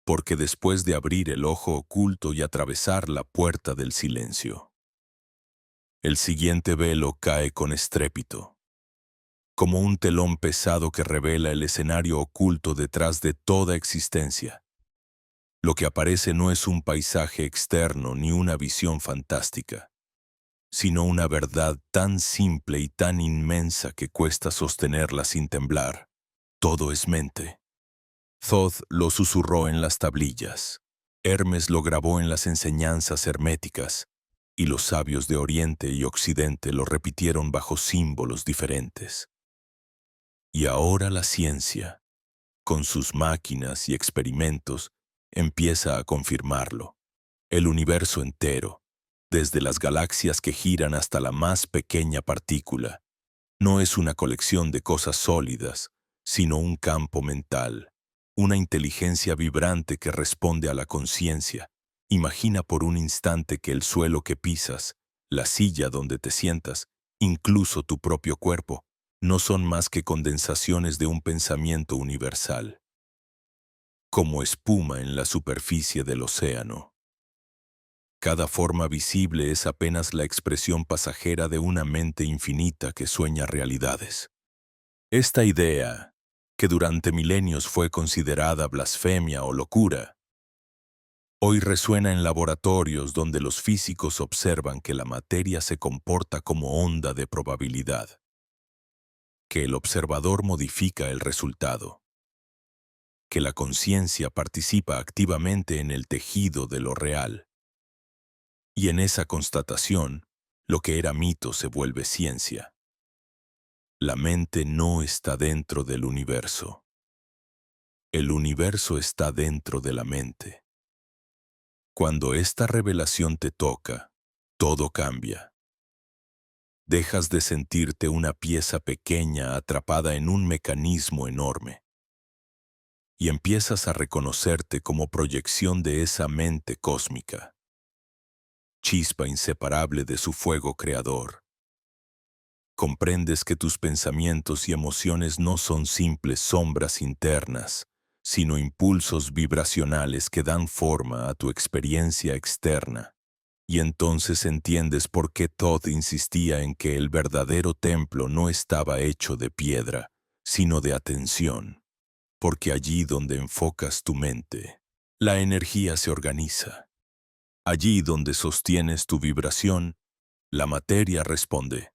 porque después de abrir el ojo oculto y atravesar la puerta del silencio, el siguiente velo cae con estrépito, como un telón pesado que revela el escenario oculto detrás de toda existencia. Lo que aparece no es un paisaje externo ni una visión fantástica, sino una verdad tan simple y tan inmensa que cuesta sostenerla sin temblar. Todo es mente. Thoth lo susurró en las tablillas. Hermes lo grabó en las enseñanzas herméticas, y los sabios de Oriente y Occidente lo repitieron bajo símbolos diferentes. Y ahora la ciencia, con sus máquinas y experimentos, empieza a confirmarlo. El universo entero, desde las galaxias que giran hasta la más pequeña partícula, no es una colección de cosas sólidas, sino un campo mental, una inteligencia vibrante que responde a la conciencia. Imagina por un instante que el suelo que pisas, la silla donde te sientas, incluso tu propio cuerpo, no son más que condensaciones de un pensamiento universal, como espuma en la superficie del océano. Cada forma visible es apenas la expresión pasajera de una mente infinita que sueña realidades. Esta idea, que durante milenios fue considerada blasfemia o locura, hoy resuena en laboratorios donde los físicos observan que la materia se comporta como onda de probabilidad, que el observador modifica el resultado, que la conciencia participa activamente en el tejido de lo real. Y en esa constatación, lo que era mito se vuelve ciencia. La mente no está dentro del universo. El universo está dentro de la mente. Cuando esta revelación te toca, todo cambia. Dejas de sentirte una pieza pequeña atrapada en un mecanismo enorme y empiezas a reconocerte como proyección de esa mente cósmica, chispa inseparable de su fuego creador. Comprendes que tus pensamientos y emociones no son simples sombras internas, sino impulsos vibracionales que dan forma a tu experiencia externa. Y entonces entiendes por qué Todd insistía en que el verdadero templo no estaba hecho de piedra, sino de atención. Porque allí donde enfocas tu mente, la energía se organiza. Allí donde sostienes tu vibración, la materia responde.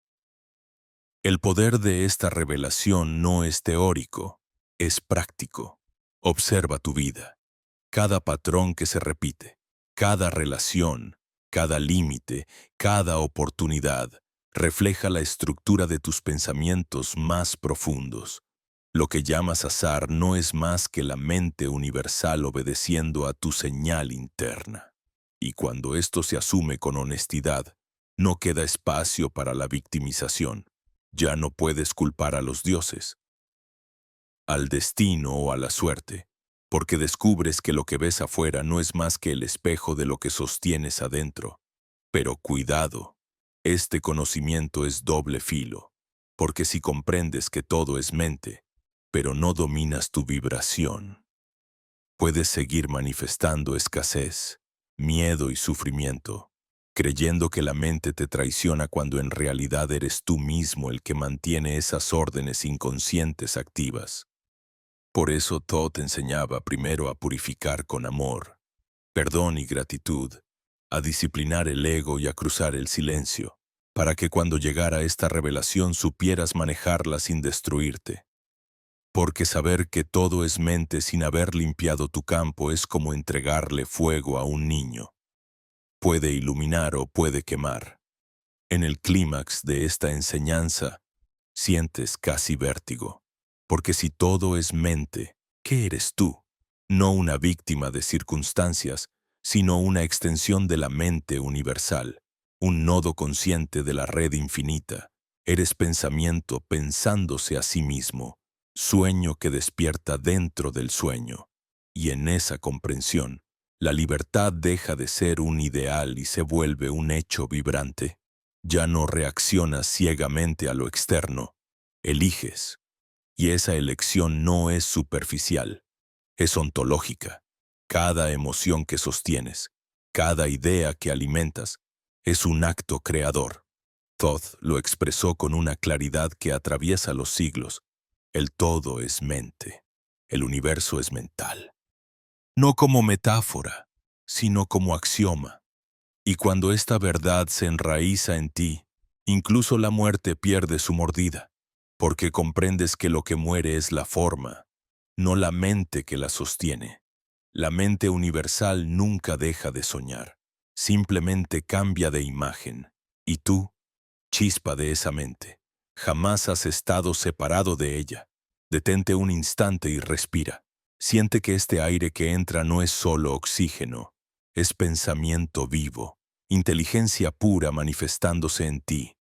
El poder de esta revelación no es teórico, es práctico. Observa tu vida, cada patrón que se repite, cada relación, cada límite, cada oportunidad, refleja la estructura de tus pensamientos más profundos. Lo que llamas azar no es más que la mente universal obedeciendo a tu señal interna. Y cuando esto se asume con honestidad, no queda espacio para la victimización. Ya no puedes culpar a los dioses, al destino o a la suerte, porque descubres que lo que ves afuera no es más que el espejo de lo que sostienes adentro. Pero cuidado, este conocimiento es doble filo, porque si comprendes que todo es mente, pero no dominas tu vibración, puedes seguir manifestando escasez, miedo y sufrimiento, creyendo que la mente te traiciona cuando en realidad eres tú mismo el que mantiene esas órdenes inconscientes activas. Por eso Todd te enseñaba primero a purificar con amor, perdón y gratitud, a disciplinar el ego y a cruzar el silencio, para que cuando llegara esta revelación supieras manejarla sin destruirte. Porque saber que todo es mente sin haber limpiado tu campo es como entregarle fuego a un niño. Puede iluminar o puede quemar. En el clímax de esta enseñanza, sientes casi vértigo. Porque si todo es mente, ¿qué eres tú? No una víctima de circunstancias, sino una extensión de la mente universal, un nodo consciente de la red infinita. Eres pensamiento pensándose a sí mismo, sueño que despierta dentro del sueño. Y en esa comprensión, la libertad deja de ser un ideal y se vuelve un hecho vibrante. Ya no reaccionas ciegamente a lo externo, eliges. Y esa elección no es superficial, es ontológica. Cada emoción que sostienes, cada idea que alimentas, es un acto creador. Todd lo expresó con una claridad que atraviesa los siglos. El todo es mente, el universo es mental. No como metáfora, sino como axioma. Y cuando esta verdad se enraiza en ti, incluso la muerte pierde su mordida, porque comprendes que lo que muere es la forma, no la mente que la sostiene. La mente universal nunca deja de soñar, simplemente cambia de imagen. Y tú, chispa de esa mente, jamás has estado separado de ella. Detente un instante y respira. Siente que este aire que entra no es solo oxígeno, es pensamiento vivo, inteligencia pura manifestándose en ti.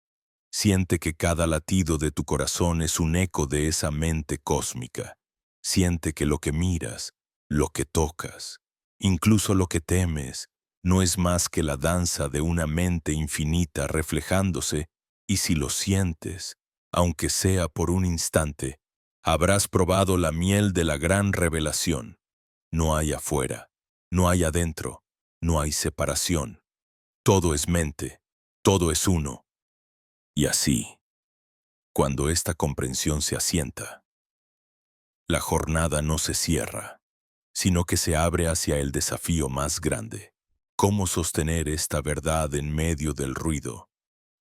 Siente que cada latido de tu corazón es un eco de esa mente cósmica. Siente que lo que miras, lo que tocas, incluso lo que temes, no es más que la danza de una mente infinita reflejándose, y si lo sientes, aunque sea por un instante, habrás probado la miel de la gran revelación. No hay afuera, no hay adentro, no hay separación. Todo es mente, todo es uno. Y así, cuando esta comprensión se asienta, la jornada no se cierra, sino que se abre hacia el desafío más grande. ¿Cómo sostener esta verdad en medio del ruido?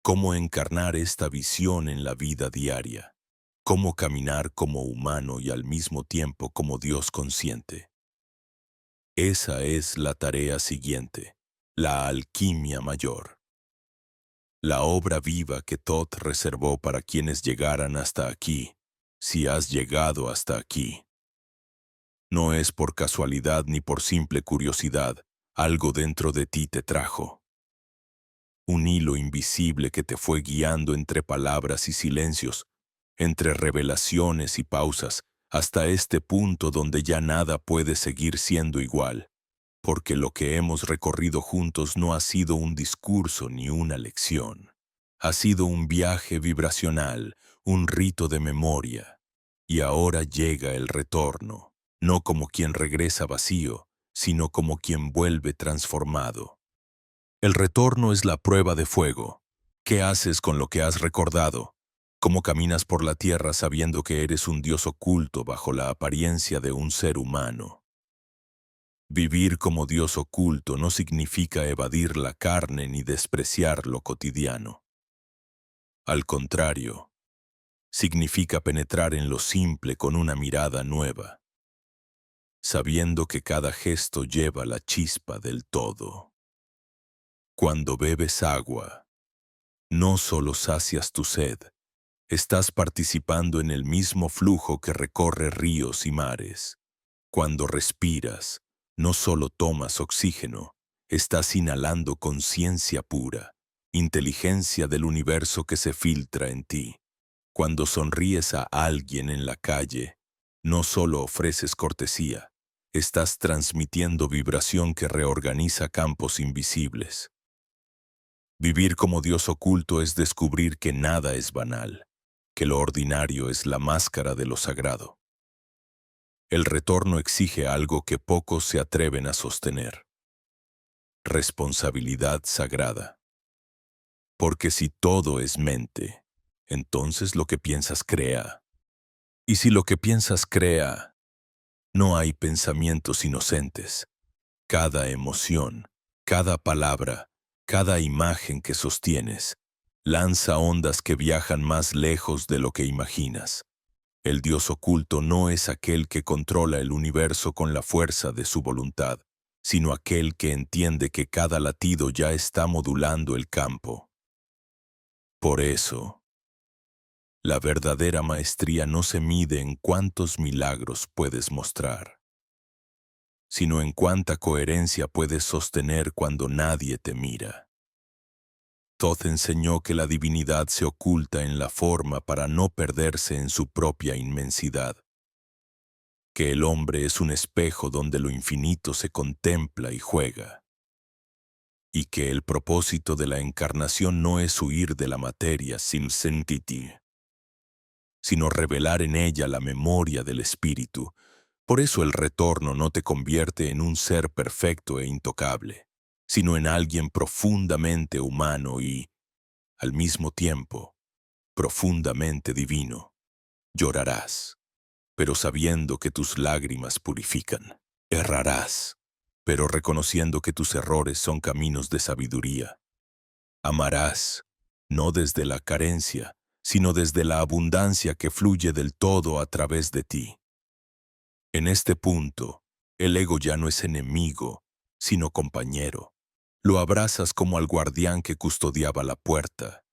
¿Cómo encarnar esta visión en la vida diaria? ¿Cómo caminar como humano y al mismo tiempo como Dios consciente? Esa es la tarea siguiente, la alquimia mayor. La obra viva que Thoth reservó para quienes llegaran hasta aquí, si has llegado hasta aquí. No es por casualidad ni por simple curiosidad, algo dentro de ti te trajo. Un hilo invisible que te fue guiando entre palabras y silencios, entre revelaciones y pausas, hasta este punto donde ya nada puede seguir siendo igual, porque lo que hemos recorrido juntos no ha sido un discurso ni una lección. Ha sido un viaje vibracional, un rito de memoria. Y ahora llega el retorno, no como quien regresa vacío, sino como quien vuelve transformado. El retorno es la prueba de fuego. ¿Qué haces con lo que has recordado? ¿Cómo caminas por la tierra sabiendo que eres un Dios oculto bajo la apariencia de un ser humano? Vivir como Dios oculto no significa evadir la carne ni despreciar lo cotidiano. Al contrario, significa penetrar en lo simple con una mirada nueva, sabiendo que cada gesto lleva la chispa del todo. Cuando bebes agua, no solo sacias tu sed, estás participando en el mismo flujo que recorre ríos y mares. Cuando respiras, no solo tomas oxígeno, estás inhalando conciencia pura, inteligencia del universo que se filtra en ti. Cuando sonríes a alguien en la calle, no solo ofreces cortesía, estás transmitiendo vibración que reorganiza campos invisibles. Vivir como Dios oculto es descubrir que nada es banal, que lo ordinario es la máscara de lo sagrado. El retorno exige algo que pocos se atreven a sostener: responsabilidad sagrada. Porque si todo es mente, entonces lo que piensas crea. Y si lo que piensas crea, no hay pensamientos inocentes. Cada emoción, cada palabra, cada imagen que sostienes, lanza ondas que viajan más lejos de lo que imaginas. El Dios oculto no es aquel que controla el universo con la fuerza de su voluntad, sino aquel que entiende que cada latido ya está modulando el campo. Por eso, la verdadera maestría no se mide en cuántos milagros puedes mostrar, sino en cuánta coherencia puedes sostener cuando nadie te mira. Thoth enseñó que la divinidad se oculta en la forma para no perderse en su propia inmensidad, que el hombre es un espejo donde lo infinito se contempla y juega, y que el propósito de la encarnación no es huir de la materia sin sentitir, sino revelar en ella la memoria del espíritu. Por eso el retorno no te convierte en un ser perfecto e intocable, sino en alguien profundamente humano y, al mismo tiempo, profundamente divino. Llorarás, pero sabiendo que tus lágrimas purifican. Errarás, pero reconociendo que tus errores son caminos de sabiduría. Amarás, no desde la carencia, sino desde la abundancia que fluye del todo a través de ti. En este punto, el ego ya no es enemigo, sino compañero. Lo abrazas como al guardián que custodiaba la puerta,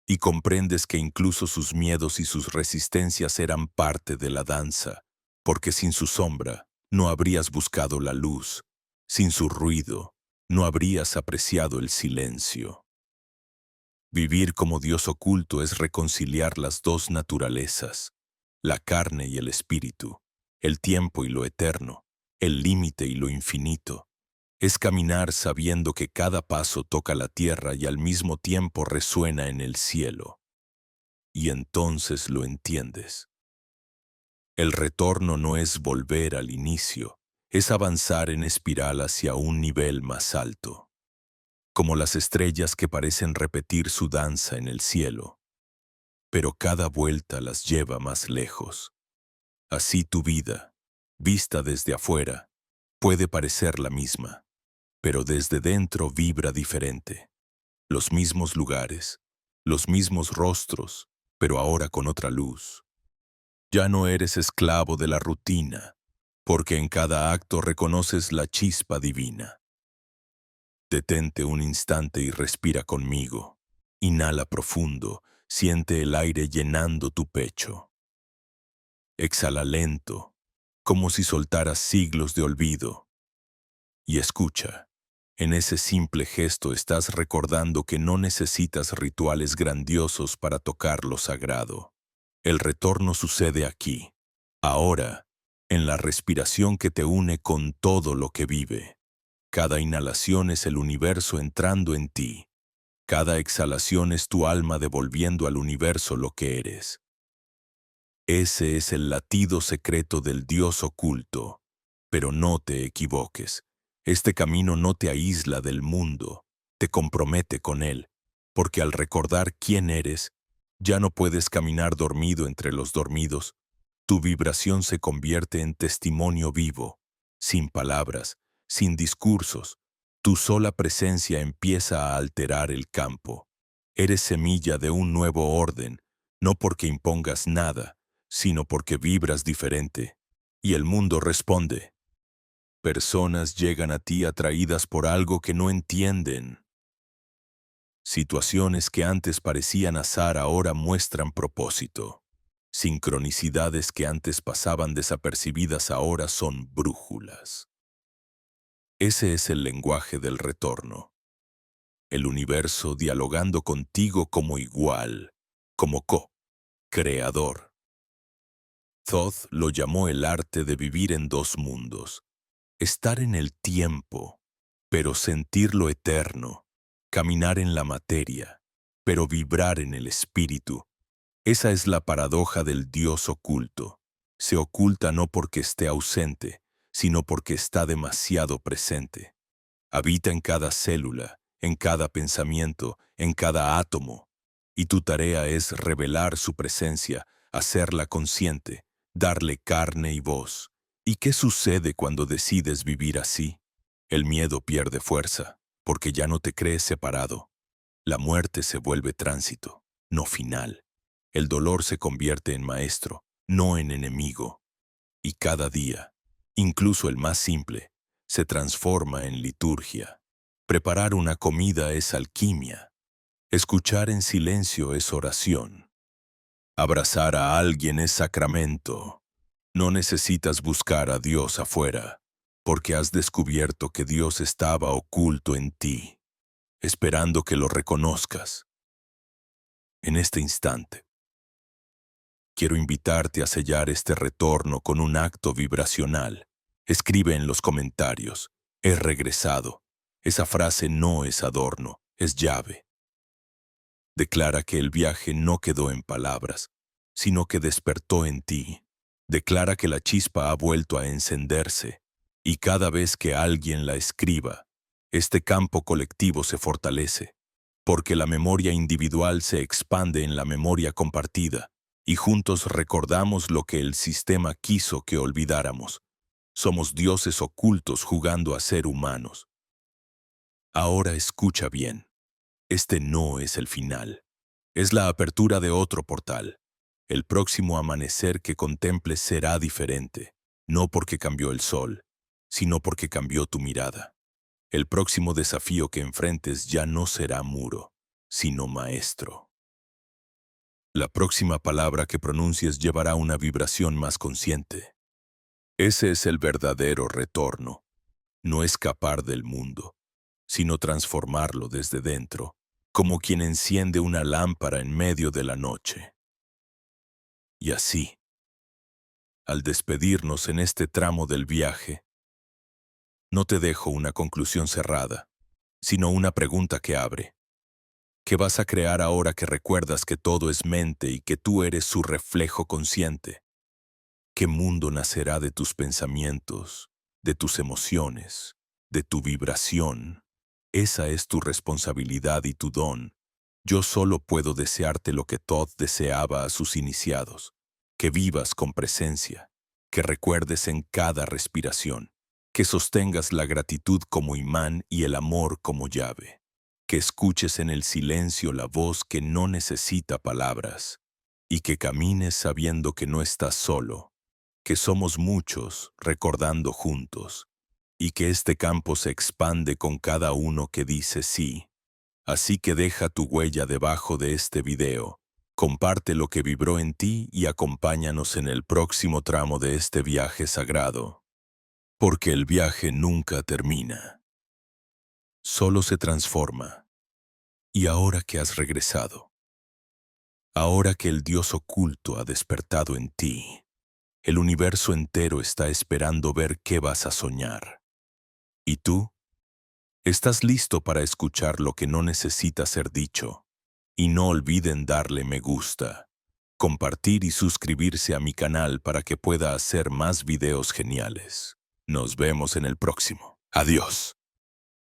y comprendes que incluso sus miedos y sus resistencias eran parte de la danza, porque sin su sombra no habrías buscado la luz, sin su ruido no habrías apreciado el silencio. Vivir como Dios oculto es reconciliar las dos naturalezas, la carne y el espíritu, el tiempo y lo eterno, el límite y lo infinito. Es caminar sabiendo que cada paso toca la tierra y al mismo tiempo resuena en el cielo. Y entonces lo entiendes. El retorno no es volver al inicio, es avanzar en espiral hacia un nivel más alto, como las estrellas que parecen repetir su danza en el cielo, pero cada vuelta las lleva más lejos. Así tu vida, vista desde afuera, puede parecer la misma, pero desde dentro vibra diferente. Los mismos lugares, los mismos rostros, pero ahora con otra luz. Ya no eres esclavo de la rutina, porque en cada acto reconoces la chispa divina. Detente un instante y respira conmigo. Inhala profundo, siente el aire llenando tu pecho. Exhala lento, como si soltaras siglos de olvido. Y escucha. En ese simple gesto estás recordando que no necesitas rituales grandiosos para tocar lo sagrado. El retorno sucede aquí, ahora, en la respiración que te une con todo lo que vive. Cada inhalación es el universo entrando en ti. Cada exhalación es tu alma devolviendo al universo lo que eres. Ese es el latido secreto del Dios oculto. Pero no te equivoques. Este camino no te aísla del mundo, te compromete con él, porque al recordar quién eres, ya no puedes caminar dormido entre los dormidos. Tu vibración se convierte en testimonio vivo, sin palabras, sin discursos. Tu sola presencia empieza a alterar el campo. Eres semilla de un nuevo orden, no porque impongas nada, sino porque vibras diferente. Y el mundo responde. Personas llegan a ti atraídas por algo que no entienden. Situaciones que antes parecían azar ahora muestran propósito. Sincronicidades que antes pasaban desapercibidas ahora son brújulas. Ese es el lenguaje del retorno. El universo dialogando contigo como igual, como co-creador. Thoth lo llamó el arte de vivir en dos mundos. Estar en el tiempo, pero sentir lo eterno. Caminar en la materia, pero vibrar en el espíritu. Esa es la paradoja del Dios oculto. Se oculta no porque esté ausente, sino porque está demasiado presente. Habita en cada célula, en cada pensamiento, en cada átomo. Y tu tarea es revelar su presencia, hacerla consciente, darle carne y voz. ¿Y qué sucede cuando decides vivir así? El miedo pierde fuerza, porque ya no te crees separado. La muerte se vuelve tránsito, no final. El dolor se convierte en maestro, no en enemigo. Y cada día, incluso el más simple, se transforma en liturgia. Preparar una comida es alquimia. Escuchar en silencio es oración. Abrazar a alguien es sacramento. No necesitas buscar a Dios afuera, porque has descubierto que Dios estaba oculto en ti, esperando que lo reconozcas. En este instante, quiero invitarte a sellar este retorno con un acto vibracional. Escribe en los comentarios, he regresado. Esa frase no es adorno, es llave. Declara que el viaje no quedó en palabras, sino que despertó en ti. Declara que la chispa ha vuelto a encenderse, y cada vez que alguien la escriba, este campo colectivo se fortalece, porque la memoria individual se expande en la memoria compartida, y juntos recordamos lo que el sistema quiso que olvidáramos. Somos dioses ocultos jugando a ser humanos. Ahora escucha bien. Este no es el final. Es la apertura de otro portal. El próximo amanecer que contemples será diferente, no porque cambió el sol, sino porque cambió tu mirada. El próximo desafío que enfrentes ya no será muro, sino maestro. La próxima palabra que pronuncies llevará una vibración más consciente. Ese es el verdadero retorno. No escapar del mundo, sino transformarlo desde dentro, como quien enciende una lámpara en medio de la noche. Y así, al despedirnos en este tramo del viaje, no te dejo una conclusión cerrada, sino una pregunta que abre. ¿Qué vas a crear ahora que recuerdas que todo es mente y que tú eres su reflejo consciente? ¿Qué mundo nacerá de tus pensamientos, de tus emociones, de tu vibración? Esa es tu responsabilidad y tu don. Yo solo puedo desearte lo que Todd deseaba a sus iniciados, que vivas con presencia, que recuerdes en cada respiración, que sostengas la gratitud como imán y el amor como llave, que escuches en el silencio la voz que no necesita palabras, y que camines sabiendo que no estás solo, que somos muchos recordando juntos, y que este campo se expande con cada uno que dice sí. Así que deja tu huella debajo de este video, comparte lo que vibró en ti y acompáñanos en el próximo tramo de este viaje sagrado, porque el viaje nunca termina, solo se transforma. Y ahora que has regresado, ahora que el Dios oculto ha despertado en ti, el universo entero está esperando ver qué vas a soñar. ¿Y tú? ¿Estás listo para escuchar lo que no necesita ser dicho? Y no olviden darle me gusta, compartir y suscribirse a mi canal para que pueda hacer más videos geniales. Nos vemos en el próximo. Adiós.